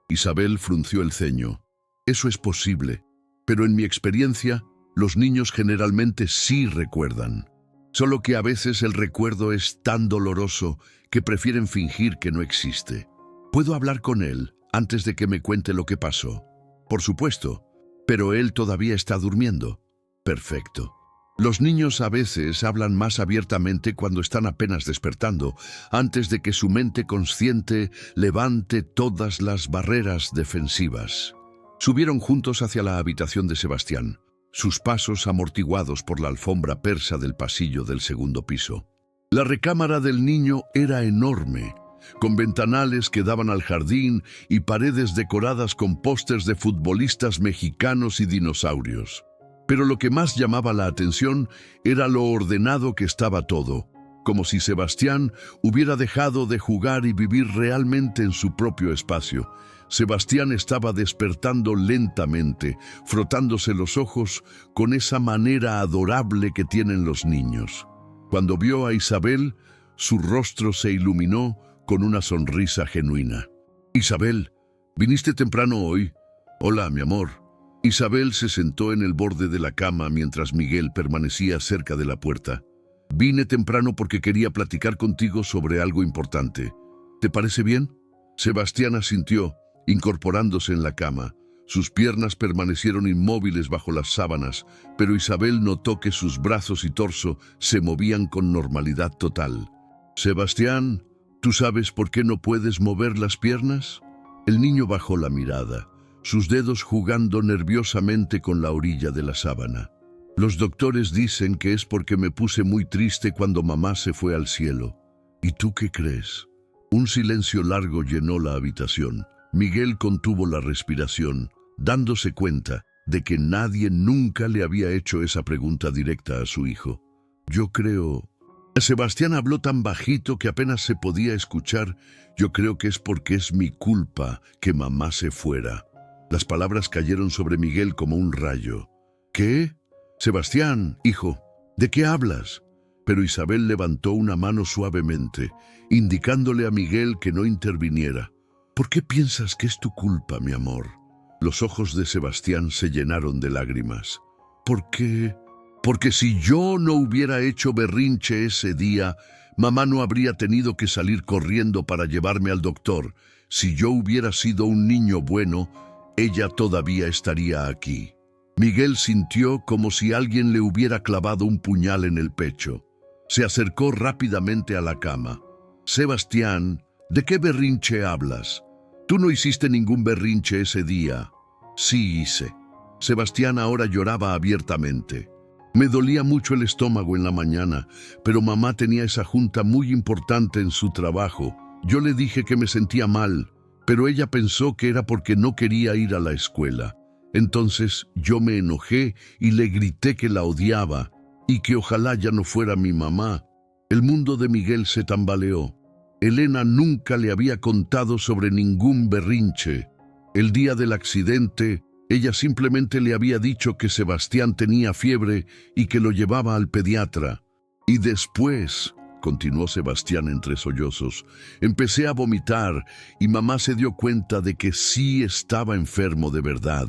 Isabel frunció el ceño. «Eso es posible, pero en mi experiencia, los niños generalmente sí recuerdan. Solo que a veces el recuerdo es tan doloroso que prefieren fingir que no existe. ¿Puedo hablar con él antes de que me cuente lo que pasó? Por supuesto, pero él todavía está durmiendo. Perfecto. Los niños a veces hablan más abiertamente cuando están apenas despertando, antes de que su mente consciente levante todas las barreras defensivas. Subieron juntos hacia la habitación de Sebastián, sus pasos amortiguados por la alfombra persa del pasillo del segundo piso. La recámara del niño era enorme, con ventanales que daban al jardín y paredes decoradas con pósters de futbolistas mexicanos y dinosaurios. Pero lo que más llamaba la atención era lo ordenado que estaba todo, como si Sebastián hubiera dejado de jugar y vivir realmente en su propio espacio. Sebastián estaba despertando lentamente, frotándose los ojos con esa manera adorable que tienen los niños. Cuando vio a Isabel, su rostro se iluminó con una sonrisa genuina. «Isabel, ¿viniste temprano hoy?» «Hola, mi amor». Isabel se sentó en el borde de la cama mientras Miguel permanecía cerca de la puerta. «Vine temprano porque quería platicar contigo sobre algo importante. ¿Te parece bien?» Sebastián asintió, incorporándose en la cama. Sus piernas permanecieron inmóviles bajo las sábanas, pero Isabel notó que sus brazos y torso se movían con normalidad total. «Sebastián, ¿tú sabes por qué no puedes mover las piernas?» El niño bajó la mirada, sus dedos jugando nerviosamente con la orilla de la sábana. «Los doctores dicen que es porque me puse muy triste cuando mamá se fue al cielo. ¿Y tú qué crees?» Un silencio largo llenó la habitación. Miguel contuvo la respiración, dándose cuenta de que nadie nunca le había hecho esa pregunta directa a su hijo. «Yo creo...» Sebastián habló tan bajito que apenas se podía escuchar. «Yo creo que es porque es mi culpa que mamá se fuera». Las palabras cayeron sobre Miguel como un rayo. «¿Qué? Sebastián, hijo, ¿de qué hablas?» Pero Isabel levantó una mano suavemente, indicándole a Miguel que no interviniera. «¿Por qué piensas que es tu culpa, mi amor?» Los ojos de Sebastián se llenaron de lágrimas. «¿Por qué? Porque si yo no hubiera hecho berrinche ese día, mamá no habría tenido que salir corriendo para llevarme al doctor. Si yo hubiera sido un niño bueno, ella todavía estaría aquí». Miguel sintió como si alguien le hubiera clavado un puñal en el pecho. Se acercó rápidamente a la cama. «Sebastián, ¿de qué berrinche hablas? Tú no hiciste ningún berrinche ese día». «Sí hice». Sebastián ahora lloraba abiertamente. «Me dolía mucho el estómago en la mañana, pero mamá tenía esa junta muy importante en su trabajo. Yo le dije que me sentía mal, pero ella pensó que era porque no quería ir a la escuela. Entonces yo me enojé y le grité que la odiaba y que ojalá ya no fuera mi mamá». El mundo de Miguel se tambaleó. Elena nunca le había contado sobre ningún berrinche. El día del accidente, ella simplemente le había dicho que Sebastián tenía fiebre y que lo llevaba al pediatra. «Y después», continuó Sebastián entre sollozos, «empecé a vomitar y mamá se dio cuenta de que sí estaba enfermo de verdad.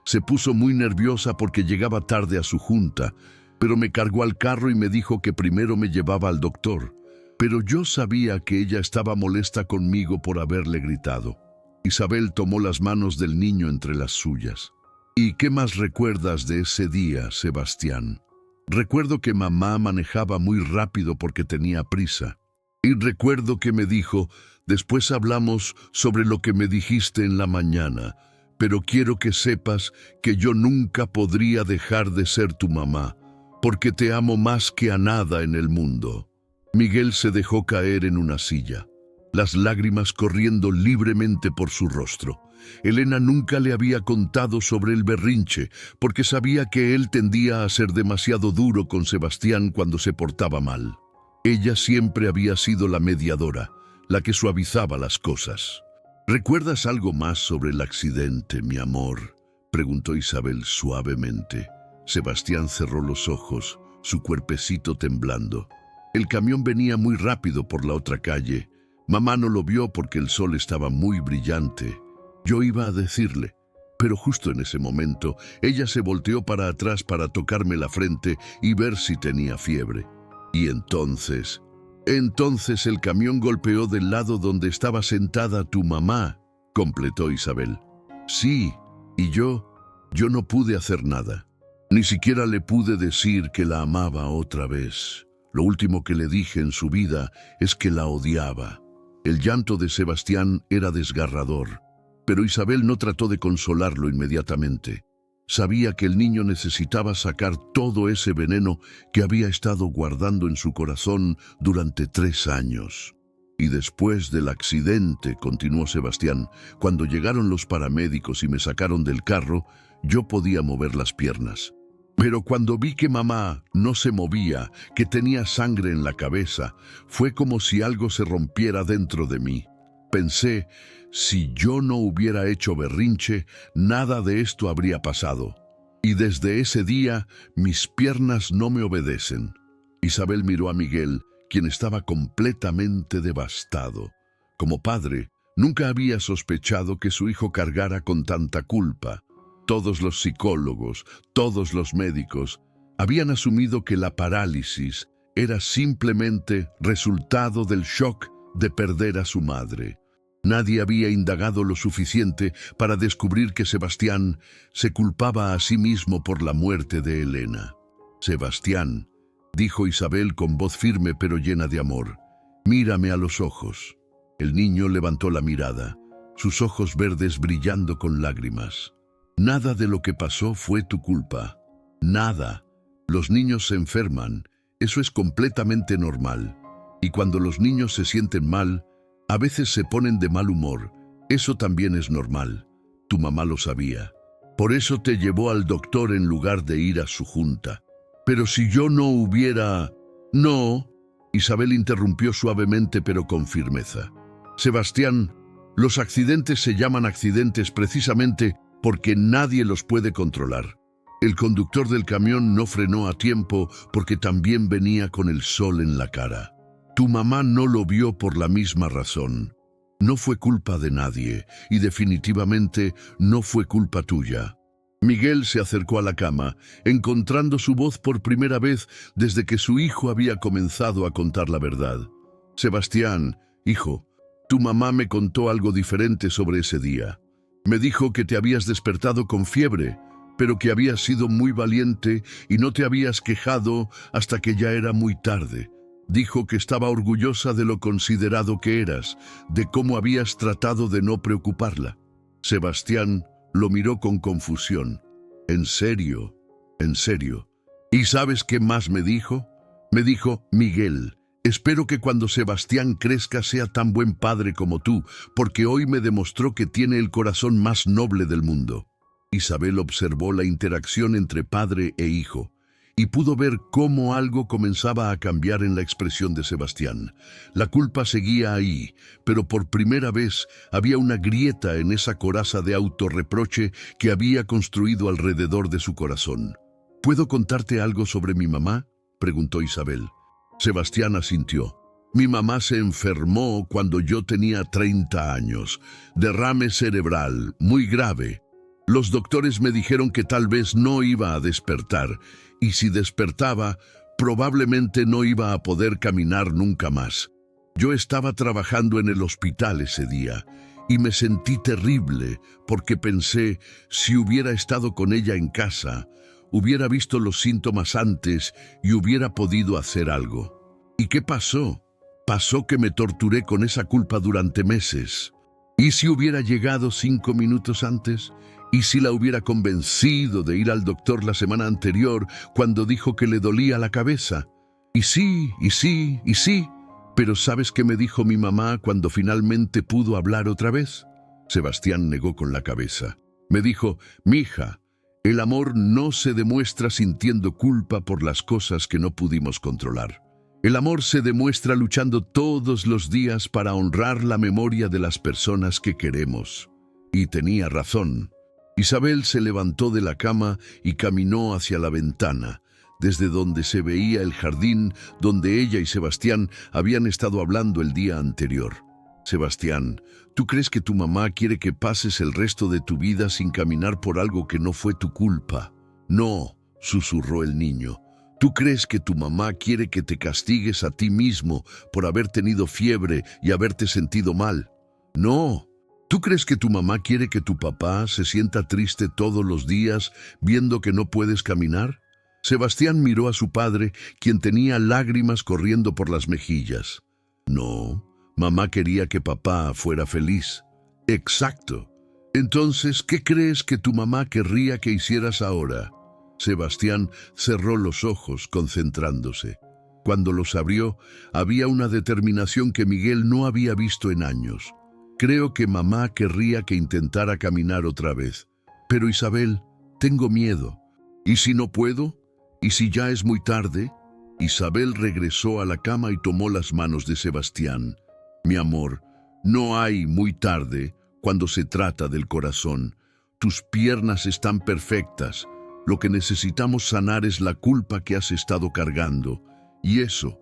Se puso muy nerviosa porque llegaba tarde a su junta, pero me cargó al carro y me dijo que primero me llevaba al doctor. Pero yo sabía que ella estaba molesta conmigo por haberle gritado». Isabel tomó las manos del niño entre las suyas. «¿Y qué más recuerdas de ese día, Sebastián?» «Recuerdo que mamá manejaba muy rápido porque tenía prisa. Y recuerdo que me dijo, después hablamos sobre lo que me dijiste en la mañana, pero quiero que sepas que yo nunca podría dejar de ser tu mamá, porque te amo más que a nada en el mundo». Miguel se dejó caer en una silla, las lágrimas corriendo libremente por su rostro. Elena nunca le había contado sobre el berrinche, porque sabía que él tendía a ser demasiado duro con Sebastián cuando se portaba mal. Ella siempre había sido la mediadora, la que suavizaba las cosas. «¿Recuerdas algo más sobre el accidente, mi amor?», preguntó Isabel suavemente. Sebastián cerró los ojos, su cuerpecito temblando. El camión venía muy rápido por la otra calle. Mamá no lo vio porque el sol estaba muy brillante. Yo iba a decirle, pero justo en ese momento ella se volteó para atrás para tocarme la frente y ver si tenía fiebre. Y entonces Entonces el camión golpeó del lado donde estaba sentada tu mamá, completó Isabel. Sí, y yo no pude hacer nada. Ni siquiera le pude decir que la amaba otra vez. Lo último que le dije en su vida es que la odiaba. El llanto de Sebastián era desgarrador, pero Isabel no trató de consolarlo inmediatamente. Sabía que el niño necesitaba sacar todo ese veneno que había estado guardando en su corazón durante 3 años. Y después del accidente, continuó Sebastián, cuando llegaron los paramédicos y me sacaron del carro, yo podía mover las piernas. Pero cuando vi que mamá no se movía, que tenía sangre en la cabeza, fue como si algo se rompiera dentro de mí. Pensé, si yo no hubiera hecho berrinche, nada de esto habría pasado. Y desde ese día, mis piernas no me obedecen. Isabel miró a Miguel, quien estaba completamente devastado. Como padre, nunca había sospechado que su hijo cargara con tanta culpa. Todos los psicólogos, todos los médicos, habían asumido que la parálisis era simplemente resultado del shock de perder a su madre. Nadie había indagado lo suficiente para descubrir que Sebastián se culpaba a sí mismo por la muerte de Elena. Sebastián, dijo Isabel con voz firme pero llena de amor, mírame a los ojos. El niño levantó la mirada, sus ojos verdes brillando con lágrimas. Nada de lo que pasó fue tu culpa. Nada. Los niños se enferman. Eso es completamente normal. Y cuando los niños se sienten mal, a veces se ponen de mal humor. Eso también es normal. Tu mamá lo sabía. Por eso te llevó al doctor en lugar de ir a su junta. Pero si yo no hubiera... No. Isabel interrumpió suavemente pero con firmeza. Sebastián, los accidentes se llaman accidentes precisamente porque nadie los puede controlar. El conductor del camión no frenó a tiempo porque también venía con el sol en la cara. Tu mamá no lo vio por la misma razón. No fue culpa de nadie y definitivamente no fue culpa tuya. Miguel se acercó a la cama, encontrando su voz por primera vez desde que su hijo había comenzado a contar la verdad. Sebastián, hijo, tu mamá me contó algo diferente sobre ese día. Me dijo que te habías despertado con fiebre, pero que habías sido muy valiente y no te habías quejado hasta que ya era muy tarde. Dijo que estaba orgullosa de lo considerado que eras, de cómo habías tratado de no preocuparla. Sebastián lo miró con confusión. ¿En serio? ¿En serio? ¿Y sabes qué más me dijo? Me dijo, Miguel, espero que cuando Sebastián crezca sea tan buen padre como tú, porque hoy me demostró que tiene el corazón más noble del mundo. Isabel observó la interacción entre padre e hijo y pudo ver cómo algo comenzaba a cambiar en la expresión de Sebastián. La culpa seguía ahí, pero por primera vez había una grieta en esa coraza de autorreproche que había construido alrededor de su corazón. ¿Puedo contarte algo sobre mi mamá?, preguntó Isabel. Sebastián asintió. Mi mamá se enfermó cuando yo tenía 30 años. Derrame cerebral, muy grave. Los doctores me dijeron que tal vez no iba a despertar, y si despertaba, probablemente no iba a poder caminar nunca más. Yo estaba trabajando en el hospital ese día, y me sentí terrible porque pensé, si hubiera estado con ella en casa, hubiera visto los síntomas antes y hubiera podido hacer algo. ¿Y qué pasó? Pasó que me torturé con esa culpa durante meses. ¿Y si hubiera llegado 5 minutos antes? ¿Y si la hubiera convencido de ir al doctor la semana anterior cuando dijo que le dolía la cabeza? Y sí, y sí, y sí. Pero ¿sabes qué me dijo mi mamá cuando finalmente pudo hablar otra vez? Sebastián negó con la cabeza. Me dijo, mija, el amor no se demuestra sintiendo culpa por las cosas que no pudimos controlar. El amor se demuestra luchando todos los días para honrar la memoria de las personas que queremos. Y tenía razón. Isabel se levantó de la cama y caminó hacia la ventana, desde donde se veía el jardín donde ella y Sebastián habían estado hablando el día anterior. Sebastián, ¿tú crees que tu mamá quiere que pases el resto de tu vida sin caminar por algo que no fue tu culpa? No, susurró el niño. ¿Tú crees que tu mamá quiere que te castigues a ti mismo por haber tenido fiebre y haberte sentido mal? No. ¿Tú crees que tu mamá quiere que tu papá se sienta triste todos los días viendo que no puedes caminar? Sebastián miró a su padre, quien tenía lágrimas corriendo por las mejillas. No, mamá quería que papá fuera feliz. Exacto. Entonces, ¿qué crees que tu mamá querría que hicieras ahora? Sebastián cerró los ojos, concentrándose. Cuando los abrió, había una determinación que Miguel no había visto en años. Creo que mamá querría que intentara caminar otra vez. Pero Isabel, tengo miedo. ¿Y si no puedo? ¿Y si ya es muy tarde? Isabel regresó a la cama y tomó las manos de Sebastián. Mi amor, no hay muy tarde cuando se trata del corazón. Tus piernas están perfectas. Lo que necesitamos sanar es la culpa que has estado cargando. Y eso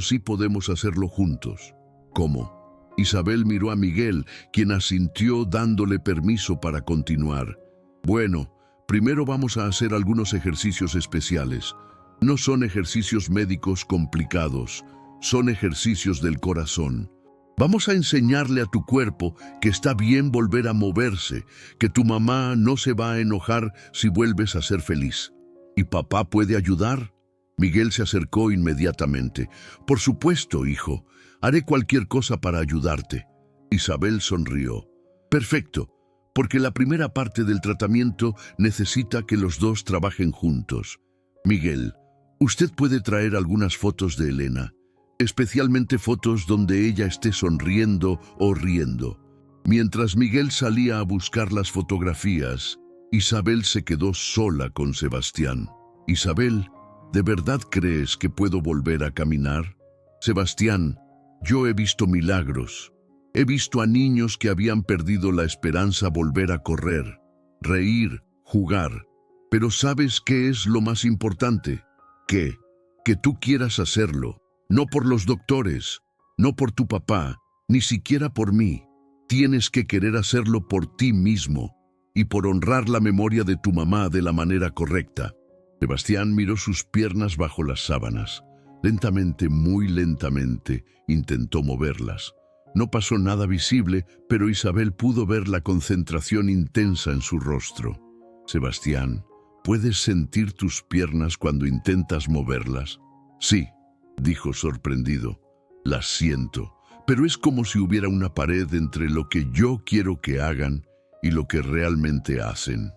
sí podemos hacerlo juntos. ¿Cómo? Isabel miró a Miguel, quien asintió dándole permiso para continuar. Bueno, primero vamos a hacer algunos ejercicios especiales. No son ejercicios médicos complicados, son ejercicios del corazón. Vamos a enseñarle a tu cuerpo que está bien volver a moverse, que tu mamá no se va a enojar si vuelves a ser feliz. ¿Y papá puede ayudar? Miguel se acercó inmediatamente. Por supuesto, hijo. Haré cualquier cosa para ayudarte. Isabel sonrió. Perfecto, porque la primera parte del tratamiento necesita que los dos trabajen juntos. Miguel, usted puede traer algunas fotos de Elena, especialmente fotos donde ella esté sonriendo o riendo. Mientras Miguel salía a buscar las fotografías, Isabel se quedó sola con Sebastián. Isabel, ¿de verdad crees que puedo volver a caminar? Sebastián, yo he visto milagros. He visto a niños que habían perdido la esperanza volver a correr, reír, jugar. Pero ¿sabes qué es lo más importante? Que tú quieras hacerlo. No por los doctores, no por tu papá, ni siquiera por mí. Tienes que querer hacerlo por ti mismo y por honrar la memoria de tu mamá de la manera correcta. Sebastián miró sus piernas bajo las sábanas. Lentamente, muy lentamente, intentó moverlas. No pasó nada visible, pero Isabel pudo ver la concentración intensa en su rostro. Sebastián, ¿puedes sentir tus piernas cuando intentas moverlas? Sí, dijo sorprendido. Las siento, pero es como si hubiera una pared entre lo que yo quiero que hagan y lo que realmente hacen.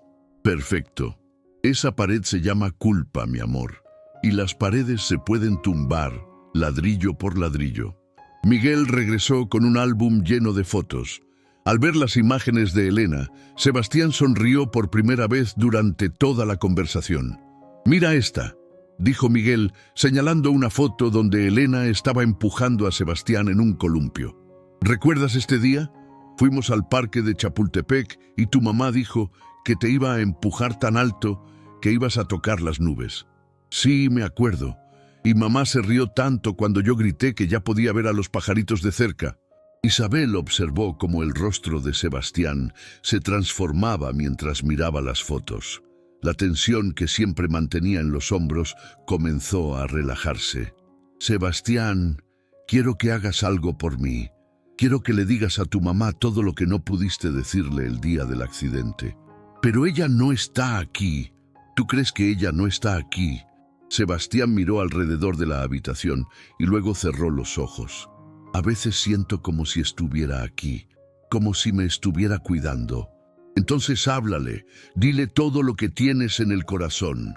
Perfecto. Esa pared se llama culpa, mi amor. Y las paredes se pueden tumbar, ladrillo por ladrillo. Miguel regresó con un álbum lleno de fotos. Al ver las imágenes de Elena, Sebastián sonrió por primera vez durante toda la conversación. Mira esta, dijo Miguel, señalando una foto donde Elena estaba empujando a Sebastián en un columpio. ¿Recuerdas este día? Fuimos al parque de Chapultepec y tu mamá dijo que te iba a empujar tan alto que ibas a tocar las nubes. Sí, me acuerdo. Y mamá se rió tanto cuando yo grité que ya podía ver a los pajaritos de cerca. Isabel observó cómo el rostro de Sebastián se transformaba mientras miraba las fotos. La tensión que siempre mantenía en los hombros comenzó a relajarse. Sebastián, quiero que hagas algo por mí. Quiero que le digas a tu mamá todo lo que no pudiste decirle el día del accidente. Pero ella no está aquí. ¿Tú crees que ella no está aquí? Sebastián miró alrededor de la habitación y luego cerró los ojos. A veces siento como si estuviera aquí, como si me estuviera cuidando. Entonces háblale, dile todo lo que tienes en el corazón.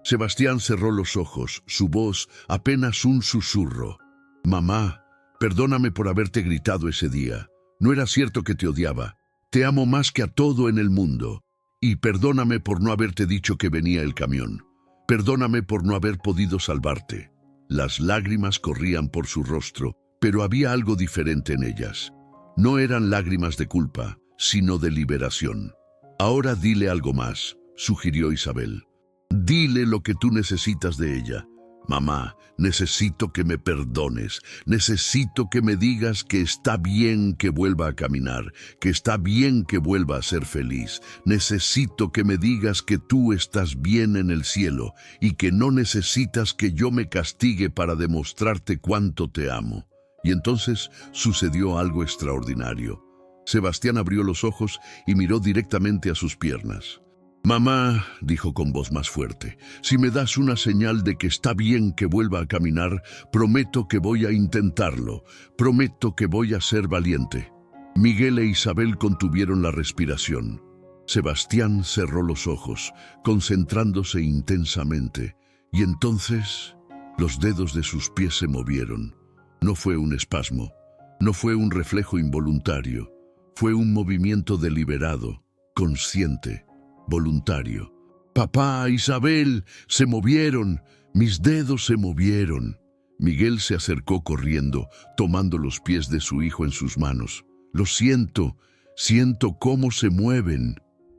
Sebastián cerró los ojos, su voz apenas un susurro. Mamá, perdóname por haberte gritado ese día. No era cierto que te odiaba. Te amo más que a todo en el mundo. Y perdóname por no haberte dicho que venía el camión. Perdóname por no haber podido salvarte. Las lágrimas corrían por su rostro, pero había algo diferente en ellas. No eran lágrimas de culpa, sino de liberación. Ahora dile algo más, sugirió Isabel. Dile lo que tú necesitas de ella. Mamá, necesito que me perdones, necesito que me digas que está bien que vuelva a caminar, que está bien que vuelva a ser feliz. Necesito que me digas que tú estás bien en el cielo y que no necesitas que yo me castigue para demostrarte cuánto te amo. Y entonces sucedió algo extraordinario. Sebastián abrió los ojos y miró directamente a sus piernas. «Mamá», dijo con voz más fuerte, «si me das una señal de que está bien que vuelva a caminar, prometo que voy a intentarlo, prometo que voy a ser valiente». Miguel e Isabel contuvieron la respiración. Sebastián cerró los ojos, concentrándose intensamente, y entonces los dedos de sus pies se movieron. No fue un espasmo, no fue un reflejo involuntario, fue un movimiento deliberado, consciente, voluntario. «Papá, Isabel, se movieron, mis dedos se movieron». Miguel se acercó corriendo, tomando los pies de su hijo en sus manos. «Lo siento, siento cómo se mueven».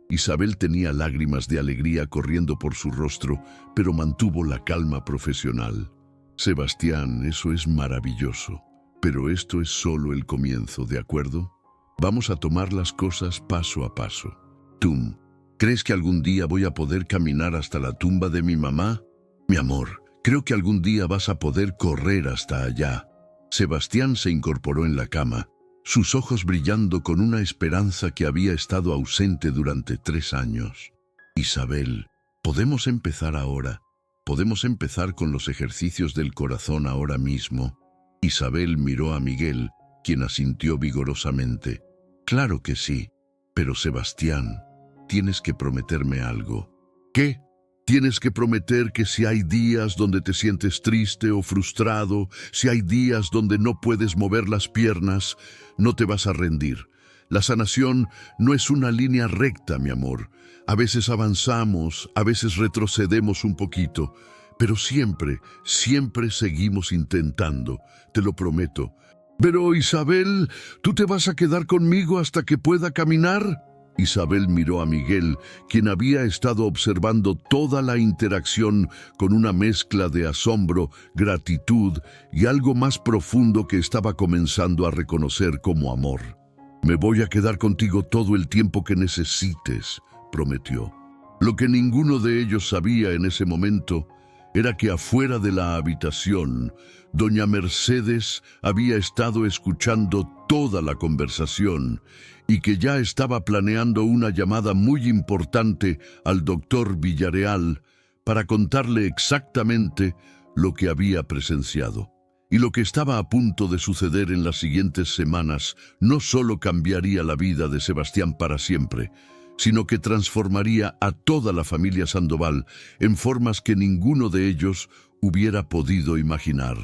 Isabel tenía lágrimas de alegría corriendo por su rostro, pero mantuvo la calma profesional. «Sebastián, eso es maravilloso, pero esto es solo el comienzo, ¿de acuerdo? Vamos a tomar las cosas paso a paso. Tú, ¿crees que algún día voy a poder caminar hasta la tumba de mi mamá? Mi amor, creo que algún día vas a poder correr hasta allá». Sebastián se incorporó en la cama, sus ojos brillando con una esperanza que había estado ausente durante 3 años. «Isabel, ¿podemos empezar ahora? ¿Podemos empezar con los ejercicios del corazón ahora mismo?» Isabel miró a Miguel, quien asintió vigorosamente. «Claro que sí, pero Sebastián, tienes que prometerme algo». «¿Qué?» «Tienes que prometer que si hay días donde te sientes triste o frustrado, si hay días donde no puedes mover las piernas, no te vas a rendir. La sanación no es una línea recta, mi amor. A veces avanzamos, a veces retrocedemos un poquito, pero siempre, siempre seguimos intentando, te lo prometo». «Pero, Isabel, ¿tú te vas a quedar conmigo hasta que pueda caminar?» Isabel miró a Miguel, quien había estado observando toda la interacción con una mezcla de asombro, gratitud y algo más profundo que estaba comenzando a reconocer como amor. «Me voy a quedar contigo todo el tiempo que necesites», prometió. Lo que ninguno de ellos sabía en ese momento era que afuera de la habitación, doña Mercedes había estado escuchando toda la conversación y que ya estaba planeando una llamada muy importante al doctor Villarreal para contarle exactamente lo que había presenciado. Y lo que estaba a punto de suceder en las siguientes semanas no solo cambiaría la vida de Sebastián para siempre, sino que transformaría a toda la familia Sandoval en formas que ninguno de ellos hubiera podido imaginar.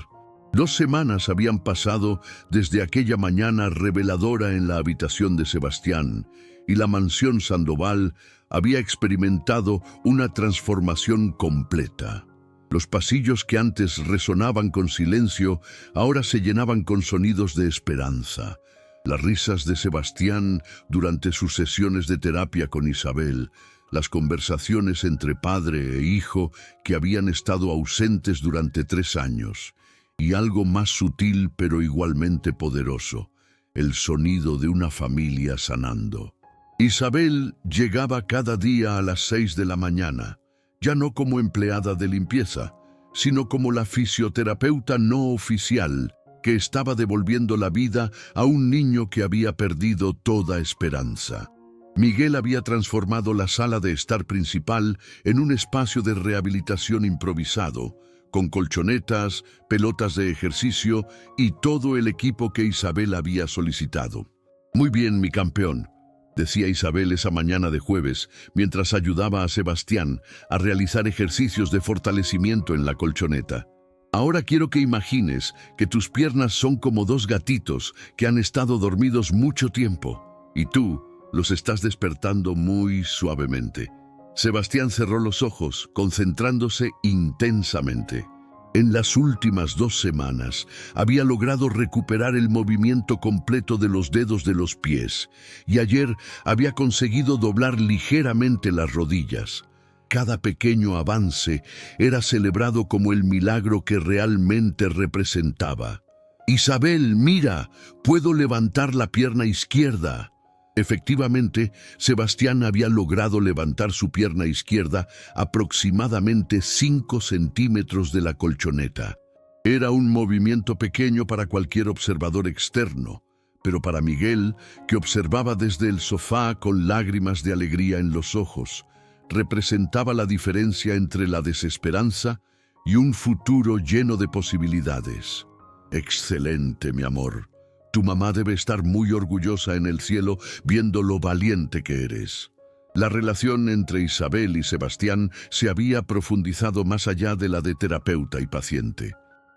2 semanas habían pasado desde aquella mañana reveladora en la habitación de Sebastián, y la mansión Sandoval había experimentado una transformación completa. Los pasillos que antes resonaban con silencio ahora se llenaban con sonidos de esperanza. Las risas de Sebastián durante sus sesiones de terapia con Isabel, las conversaciones entre padre e hijo que habían estado ausentes durante 3 años, y algo más sutil pero igualmente poderoso, el sonido de una familia sanando. Isabel llegaba cada día a las 6 de la mañana, ya no como empleada de limpieza, sino como la fisioterapeuta no oficial que estaba devolviendo la vida a un niño que había perdido toda esperanza. Miguel había transformado la sala de estar principal en un espacio de rehabilitación improvisado, con colchonetas, pelotas de ejercicio y todo el equipo que Isabel había solicitado. «Muy bien, mi campeón», decía Isabel esa mañana de jueves, mientras ayudaba a Sebastián a realizar ejercicios de fortalecimiento en la colchoneta. «Ahora quiero que imagines que tus piernas son como 2 gatitos que han estado dormidos mucho tiempo, y tú los estás despertando muy suavemente». Sebastián cerró los ojos, concentrándose intensamente. En las últimas 2 semanas había logrado recuperar el movimiento completo de los dedos de los pies, y ayer había conseguido doblar ligeramente las rodillas. cada pequeño avance era celebrado como el milagro que realmente representaba. «Isabel, mira, puedo levantar la pierna izquierda». Efectivamente, Sebastián había logrado levantar su pierna izquierda aproximadamente 5 centímetros de la colchoneta. Era un movimiento pequeño para cualquier observador externo, pero para Miguel, que observaba desde el sofá con lágrimas de alegría en los ojos, representaba la diferencia entre la desesperanza y un futuro lleno de posibilidades. «Excelente, mi amor. Tu mamá debe estar muy orgullosa en el cielo viendo lo valiente que eres». La relación entre Isabel y Sebastián se había profundizado más allá de la de terapeuta y paciente.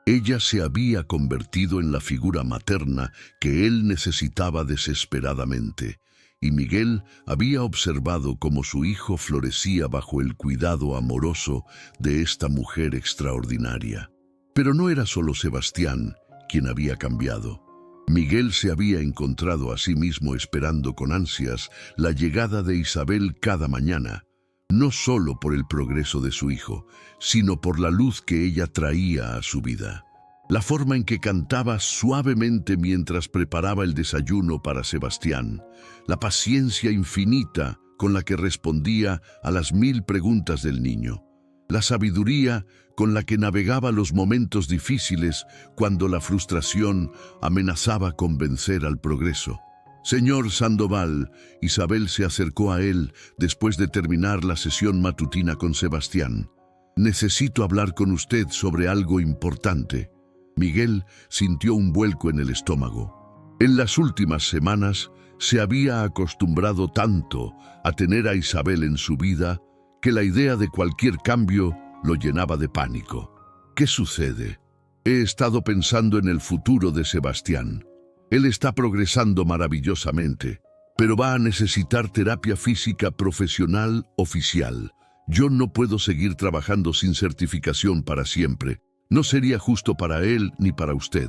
Ella se había convertido en la figura materna que él necesitaba desesperadamente, y Miguel había observado cómo su hijo florecía bajo el cuidado amoroso de esta mujer extraordinaria. Pero no era solo Sebastián quien había cambiado. Miguel se había encontrado a sí mismo esperando con ansias la llegada de Isabel cada mañana, no solo por el progreso de su hijo, sino por la luz que ella traía a su vida. La forma en que cantaba suavemente mientras preparaba el desayuno para Sebastián, la paciencia infinita con la que respondía a las 1000 preguntas del niño, la sabiduría con la que navegaba los momentos difíciles cuando la frustración amenazaba con vencer al progreso. «Señor Sandoval», Isabel se acercó a él después de terminar la sesión matutina con Sebastián. «Necesito hablar con usted sobre algo importante». Miguel sintió un vuelco en el estómago. En las últimas semanas se había acostumbrado tanto a tener a Isabel en su vida que la idea de cualquier cambio lo llenaba de pánico. «¿Qué sucede?» «He estado pensando en el futuro de Sebastián. Él está progresando maravillosamente, pero va a necesitar terapia física profesional oficial. Yo no puedo seguir trabajando sin certificación para siempre. No sería justo para él ni para usted».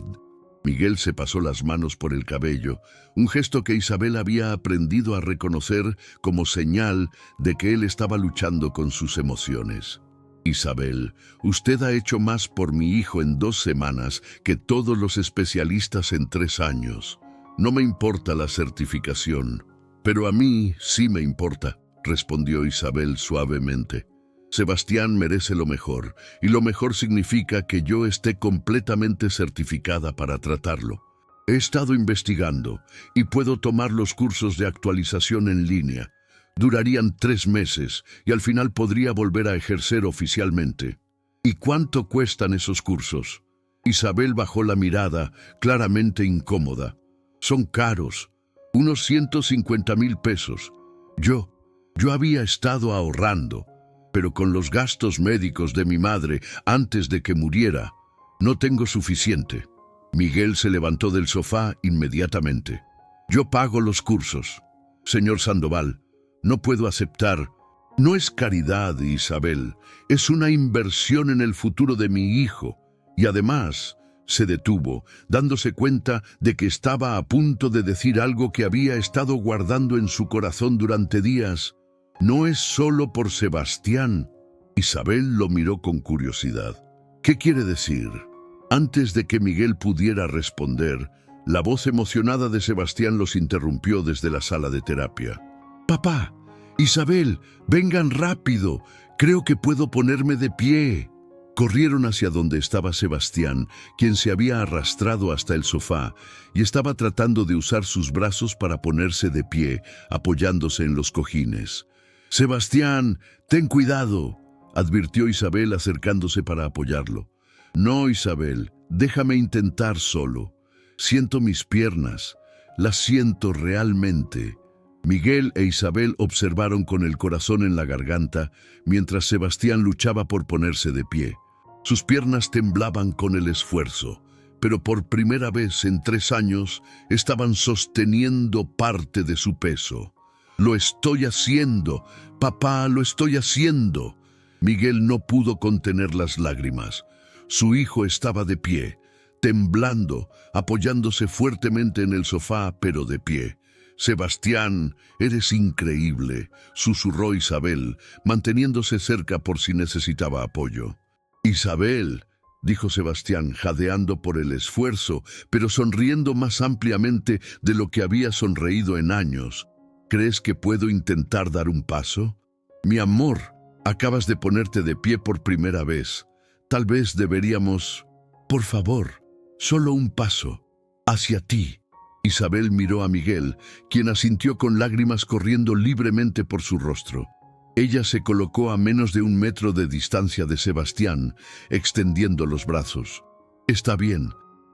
Miguel se pasó las manos por el cabello, un gesto que Isabel había aprendido a reconocer como señal de que él estaba luchando con sus emociones. «Isabel, usted ha hecho más por mi hijo en 2 semanas que todos los especialistas en 3 años. No me importa la certificación, pero a mí sí me importa», respondió Isabel suavemente. «Sebastián merece lo mejor, y lo mejor significa que yo esté completamente certificada para tratarlo. He estado investigando y puedo tomar los cursos de actualización en línea. Durarían 3 meses y al final podría volver a ejercer oficialmente». «¿Y cuánto cuestan esos cursos?» Isabel bajó la mirada, claramente incómoda. «Son caros, unos 150,000 pesos. Yo había estado ahorrando, pero con los gastos médicos de mi madre antes de que muriera, no tengo suficiente». Miguel se levantó del sofá inmediatamente. «Yo pago los cursos. Señor Sandoval, no puedo aceptar». «No es caridad, Isabel, es una inversión en el futuro de mi hijo». Y además, se detuvo, dándose cuenta de que estaba a punto de decir algo que había estado guardando en su corazón durante días. «No es solo por Sebastián». Isabel lo miró con curiosidad. «¿Qué quiere decir?». Antes de que Miguel pudiera responder, la voz emocionada de Sebastián los interrumpió desde la sala de terapia. «Papá, Isabel, vengan rápido, creo que puedo ponerme de pie». Corrieron hacia donde estaba Sebastián, quien se había arrastrado hasta el sofá y estaba tratando de usar sus brazos para ponerse de pie, apoyándose en los cojines. «Sebastián, ten cuidado», advirtió Isabel acercándose para apoyarlo. «No, Isabel, déjame intentar solo. Siento mis piernas, las siento realmente». Miguel e Isabel observaron con el corazón en la garganta mientras Sebastián luchaba por ponerse de pie. Sus piernas temblaban con el esfuerzo, pero por primera vez en 3 años estaban sosteniendo parte de su peso. «Lo estoy haciendo, papá, lo estoy haciendo». Miguel no pudo contener las lágrimas. Su hijo estaba de pie, temblando, apoyándose fuertemente en el sofá, pero de pie. Sebastián, eres increíble, susurró Isabel, manteniéndose cerca por si necesitaba apoyo. Isabel, dijo Sebastián, jadeando por el esfuerzo, pero sonriendo más ampliamente de lo que había sonreído en años. ¿Crees que puedo intentar dar un paso? Mi amor, acabas de ponerte de pie por primera vez. Tal vez deberíamos... Por favor, solo un paso. Hacia ti. Isabel miró a Miguel, quien asintió con lágrimas corriendo libremente por su rostro. Ella se colocó a menos de 1 metro de distancia de Sebastián, extendiendo los brazos. Está bien,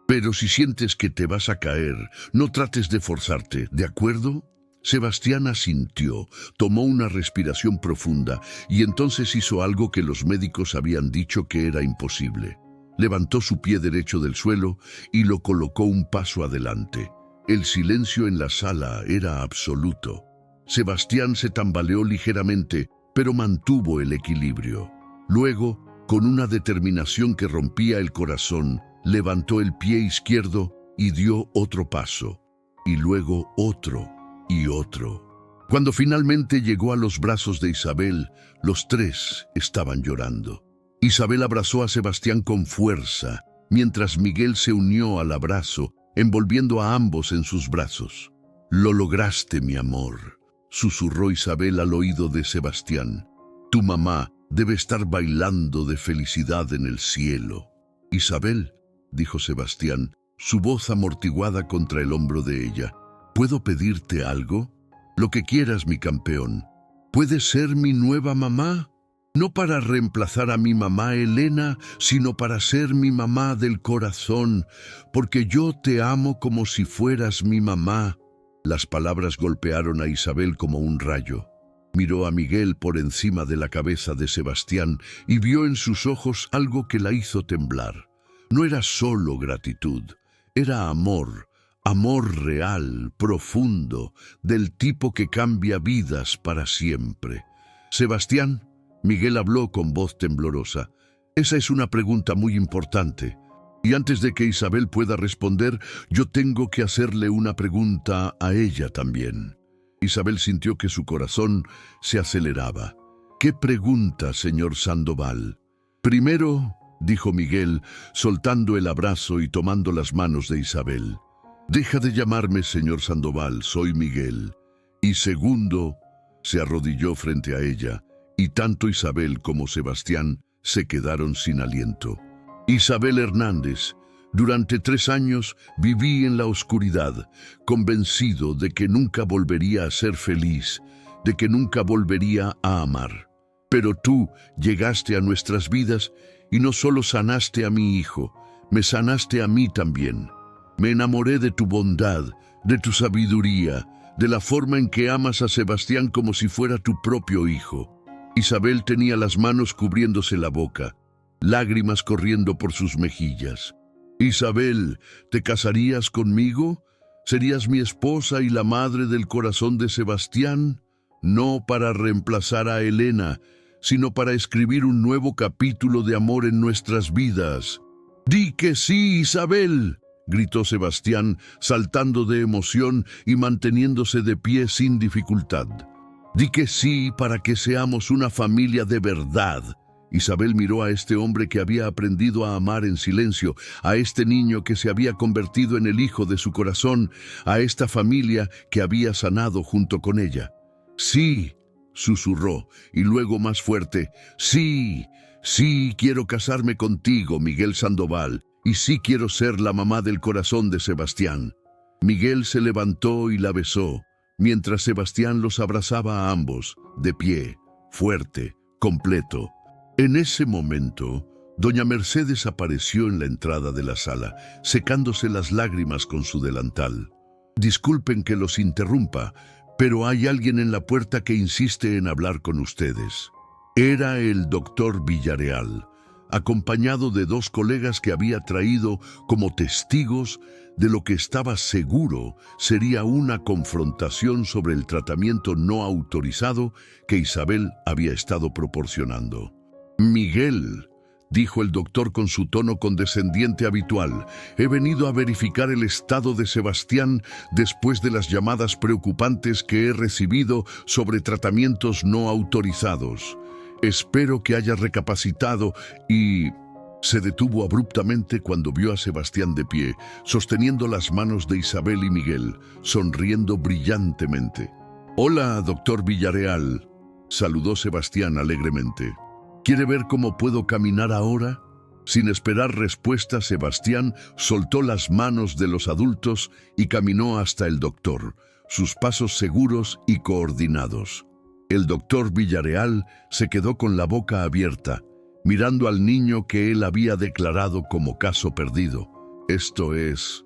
pero si sientes que te vas a caer, no trates de forzarte, ¿de acuerdo? Sebastián asintió, tomó una respiración profunda y entonces hizo algo que los médicos habían dicho que era imposible. Levantó su pie derecho del suelo y lo colocó un paso adelante. El silencio en la sala era absoluto. Sebastián se tambaleó ligeramente, pero mantuvo el equilibrio. Luego, con una determinación que rompía el corazón, levantó el pie izquierdo y dio otro paso, y luego otro y otro. Cuando finalmente llegó a los brazos de Isabel, los tres estaban llorando. Isabel abrazó a Sebastián con fuerza, mientras Miguel se unió al abrazo, envolviendo a ambos en sus brazos. «Lo lograste, mi amor», susurró Isabel al oído de Sebastián. «Tu mamá debe estar bailando de felicidad en el cielo». «Isabel», dijo Sebastián, su voz amortiguada contra el hombro de ella, «¿puedo pedirte algo? Lo que quieras, mi campeón. ¿Puedes ser mi nueva mamá? No para reemplazar a mi mamá Elena, sino para ser mi mamá del corazón, porque yo te amo como si fueras mi mamá». Las palabras golpearon a Isabel como un rayo. Miró a Miguel por encima de la cabeza de Sebastián y vio en sus ojos algo que la hizo temblar. No era solo gratitud, era amor, amor real, profundo, del tipo que cambia vidas para siempre. «Sebastián», Miguel habló con voz temblorosa, «esa es una pregunta muy importante. Y antes de que Isabel pueda responder, yo tengo que hacerle una pregunta a ella también». Isabel sintió que su corazón se aceleraba. «¿Qué pregunta, señor Sandoval?» «Primero», dijo Miguel, soltando el abrazo y tomando las manos de Isabel, «deja de llamarme señor Sandoval, soy Miguel». Y segundo, se arrodilló frente a ella, y tanto Isabel como Sebastián se quedaron sin aliento. «Isabel Hernández, durante 3 años viví en la oscuridad, convencido de que nunca volvería a ser feliz, de que nunca volvería a amar. Pero tú llegaste a nuestras vidas y no solo sanaste a mi hijo, me sanaste a mí también. Me enamoré de tu bondad, de tu sabiduría, de la forma en que amas a Sebastián como si fuera tu propio hijo». Isabel tenía las manos cubriéndose la boca, lágrimas corriendo por sus mejillas. «Isabel, ¿te casarías conmigo? ¿Serías mi esposa y la madre del corazón de Sebastián? No para reemplazar a Elena, sino para escribir un nuevo capítulo de amor en nuestras vidas». «¡Di que sí, Isabel!», gritó Sebastián, saltando de emoción y manteniéndose de pie sin dificultad. «Di que sí para que seamos una familia de verdad». Isabel miró a este hombre que había aprendido a amar en silencio, a este niño que se había convertido en el hijo de su corazón, a esta familia que había sanado junto con ella. «Sí», susurró, y luego más fuerte, «sí, sí, quiero casarme contigo, Miguel Sandoval, y sí quiero ser la mamá del corazón de Sebastián». Miguel se levantó y la besó, mientras Sebastián los abrazaba a ambos, de pie, fuerte, completo. En ese momento, doña Mercedes apareció en la entrada de la sala, secándose las lágrimas con su delantal. «Disculpen que los interrumpa, pero hay alguien en la puerta que insiste en hablar con ustedes». Era el doctor Villarreal, acompañado de 2 colegas que había traído como testigos de lo que estaba seguro sería una confrontación sobre el tratamiento no autorizado que Isabel había estado proporcionando. «Miguel, dijo el doctor con su tono condescendiente habitual. He venido a verificar el estado de Sebastián después de las llamadas preocupantes que he recibido sobre tratamientos no autorizados. Espero que haya recapacitado y... Se detuvo abruptamente cuando vio a Sebastián de pie, sosteniendo las manos de Isabel y Miguel, sonriendo brillantemente. «Hola, doctor Villarreal», saludó Sebastián alegremente. «¿Quiere ver cómo puedo caminar ahora?» Sin esperar respuesta, Sebastián soltó las manos de los adultos y caminó hasta el doctor, sus pasos seguros y coordinados. El doctor Villarreal se quedó con la boca abierta, mirando al niño que él había declarado como caso perdido. Esto es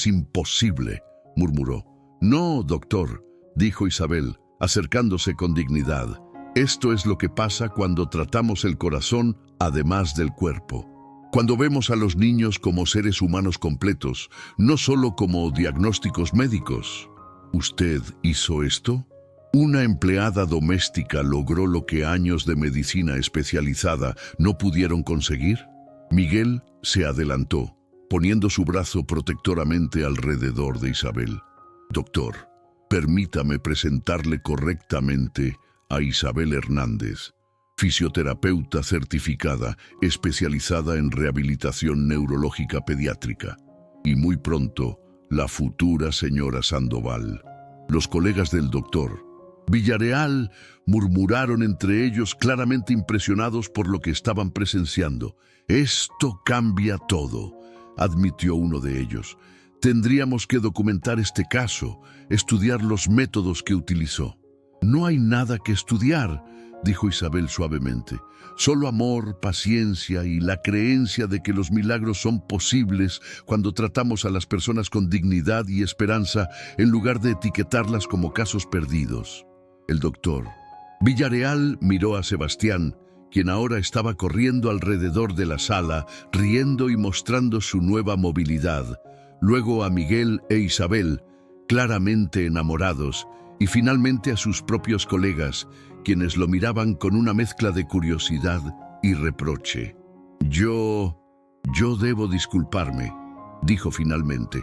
imposible», murmuró. «No, doctor», dijo Isabel, acercándose con dignidad. «Esto es lo que pasa cuando tratamos el corazón además del cuerpo. Cuando vemos a los niños como seres humanos completos, no solo como diagnósticos médicos». «¿Usted hizo esto?» Una empleada doméstica logró lo que años de medicina especializada no pudieron conseguir. Miguel se adelantó, poniendo su brazo protectoramente alrededor de Isabel. «Doctor, permítame presentarle correctamente a Isabel Hernández, fisioterapeuta certificada, especializada en rehabilitación neurológica pediátrica. Y muy pronto, la futura señora Sandoval». Los colegas del doctor Villarreal murmuraron entre ellos, claramente impresionados por lo que estaban presenciando. «Esto cambia todo», admitió uno de ellos. «Tendríamos que documentar este caso, estudiar los métodos que utilizó». «No hay nada que estudiar», dijo Isabel suavemente. «Solo amor, paciencia y la creencia de que los milagros son posibles cuando tratamos a las personas con dignidad y esperanza en lugar de etiquetarlas como casos perdidos». El doctor Villarreal miró a Sebastián, quien ahora estaba corriendo alrededor de la sala, riendo y mostrando su nueva movilidad. Luego a Miguel e Isabel, claramente enamorados, y finalmente a sus propios colegas, quienes lo miraban con una mezcla de curiosidad y reproche. Yo debo disculparme», dijo finalmente.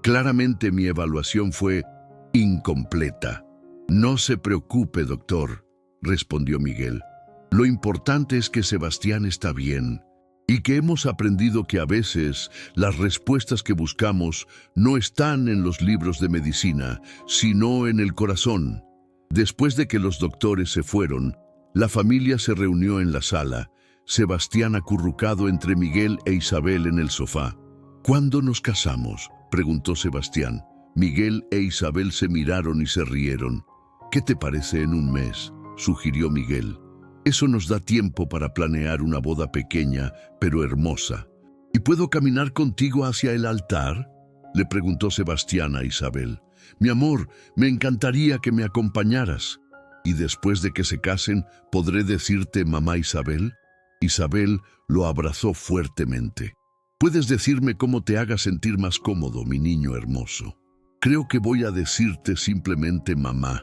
«Claramente mi evaluación fue incompleta». «No se preocupe, doctor», respondió Miguel. «Lo importante es que Sebastián está bien y que hemos aprendido que a veces las respuestas que buscamos no están en los libros de medicina, sino en el corazón». Después de que los doctores se fueron, la familia se reunió en la sala, Sebastián acurrucado entre Miguel e Isabel en el sofá. «¿Cuándo nos casamos?», preguntó Sebastián. Miguel e Isabel se miraron y se rieron. «¿Qué te parece en un mes?», sugirió Miguel. «Eso nos da tiempo para planear una boda pequeña, pero hermosa». «¿Y puedo caminar contigo hacia el altar?», le preguntó Sebastián a Isabel. «Mi amor, me encantaría que me acompañaras». «¿Y después de que se casen, podré decirte mamá Isabel?». Isabel lo abrazó fuertemente. «Puedes decirme cómo te haga sentir más cómodo, mi niño hermoso». «Creo que voy a decirte simplemente mamá»,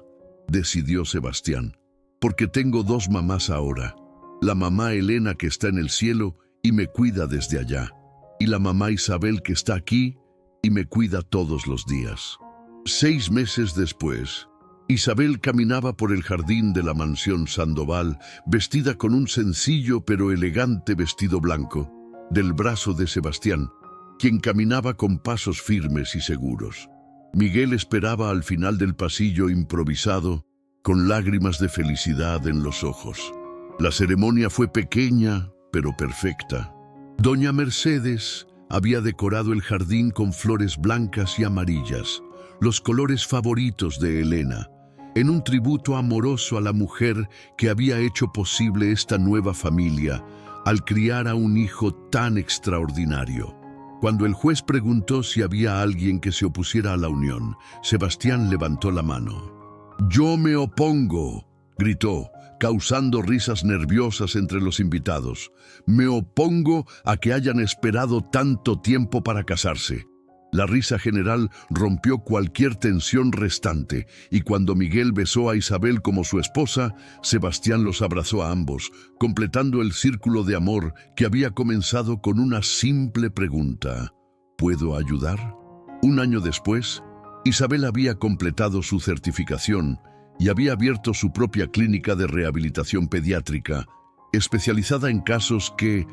decidió Sebastián, «porque tengo dos mamás ahora. La mamá Elena, que está en el cielo y me cuida desde allá, y la mamá Isabel, que está aquí y me cuida todos los días». 6 meses después, Isabel caminaba por el jardín de la mansión Sandoval, vestida con un sencillo pero elegante vestido blanco, del brazo de Sebastián, quien caminaba con pasos firmes y seguros. Miguel esperaba al final del pasillo improvisado, con lágrimas de felicidad en los ojos. La ceremonia fue pequeña, pero perfecta. Doña Mercedes había decorado el jardín con flores blancas y amarillas, los colores favoritos de Elena, en un tributo amoroso a la mujer que había hecho posible esta nueva familia al criar a un hijo tan extraordinario. Cuando el juez preguntó si había alguien que se opusiera a la unión, Sebastián levantó la mano. «Yo me opongo», gritó, causando risas nerviosas entre los invitados. «Me opongo a que hayan esperado tanto tiempo para casarse». La risa general rompió cualquier tensión restante, y cuando Miguel besó a Isabel como su esposa, Sebastián los abrazó a ambos, completando el círculo de amor que había comenzado con una simple pregunta: ¿puedo ayudar? Un año después, Isabel había completado su certificación y había abierto su propia clínica de rehabilitación pediátrica, especializada en casos que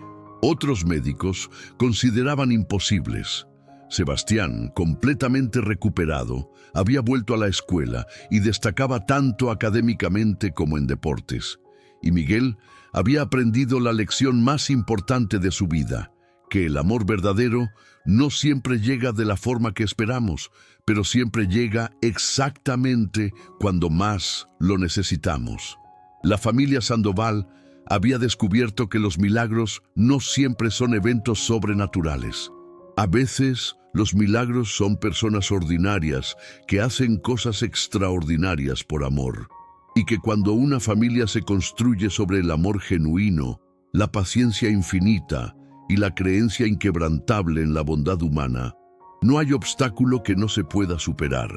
otros médicos consideraban imposibles. Sebastián, completamente recuperado, había vuelto a la escuela y destacaba tanto académicamente como en deportes. Y Miguel había aprendido la lección más importante de su vida: que el amor verdadero no siempre llega de la forma que esperamos, pero siempre llega exactamente cuando más lo necesitamos. La familia Sandoval había descubierto que los milagros no siempre son eventos sobrenaturales. A veces, los milagros son personas ordinarias que hacen cosas extraordinarias por amor. Y que cuando una familia se construye sobre el amor genuino, la paciencia infinita y la creencia inquebrantable en la bondad humana, no hay obstáculo que no se pueda superar,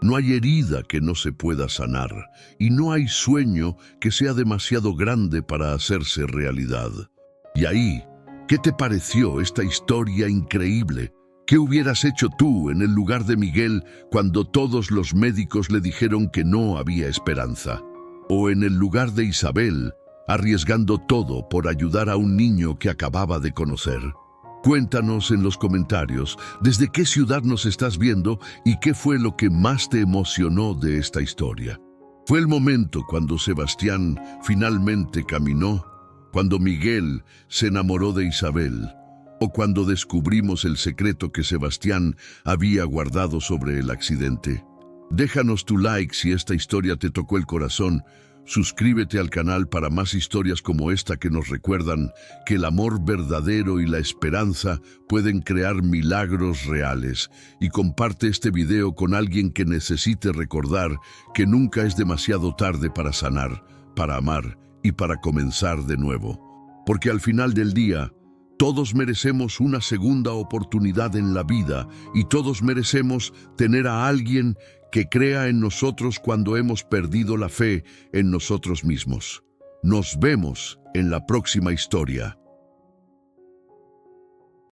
no hay herida que no se pueda sanar, y no hay sueño que sea demasiado grande para hacerse realidad. Y ahí, ¿qué te pareció esta historia increíble? ¿Qué hubieras hecho tú en el lugar de Miguel cuando todos los médicos le dijeron que no había esperanza? ¿O en el lugar de Isabel, arriesgando todo por ayudar a un niño que acababa de conocer? Cuéntanos en los comentarios desde qué ciudad nos estás viendo y qué fue lo que más te emocionó de esta historia. ¿Fue el momento cuando Sebastián finalmente caminó? ¿Cuando Miguel se enamoró de Isabel? ¿O cuando descubrimos el secreto que Sebastián había guardado sobre el accidente? Déjanos tu like si esta historia te tocó el corazón. Suscríbete al canal para más historias como esta que nos recuerdan que el amor verdadero y la esperanza pueden crear milagros reales. Y comparte este video con alguien que necesite recordar que nunca es demasiado tarde para sanar, para amar y para comenzar de nuevo. Porque al final del día, todos merecemos una segunda oportunidad en la vida y todos merecemos tener a alguien que crea en nosotros cuando hemos perdido la fe en nosotros mismos. Nos vemos en la próxima historia.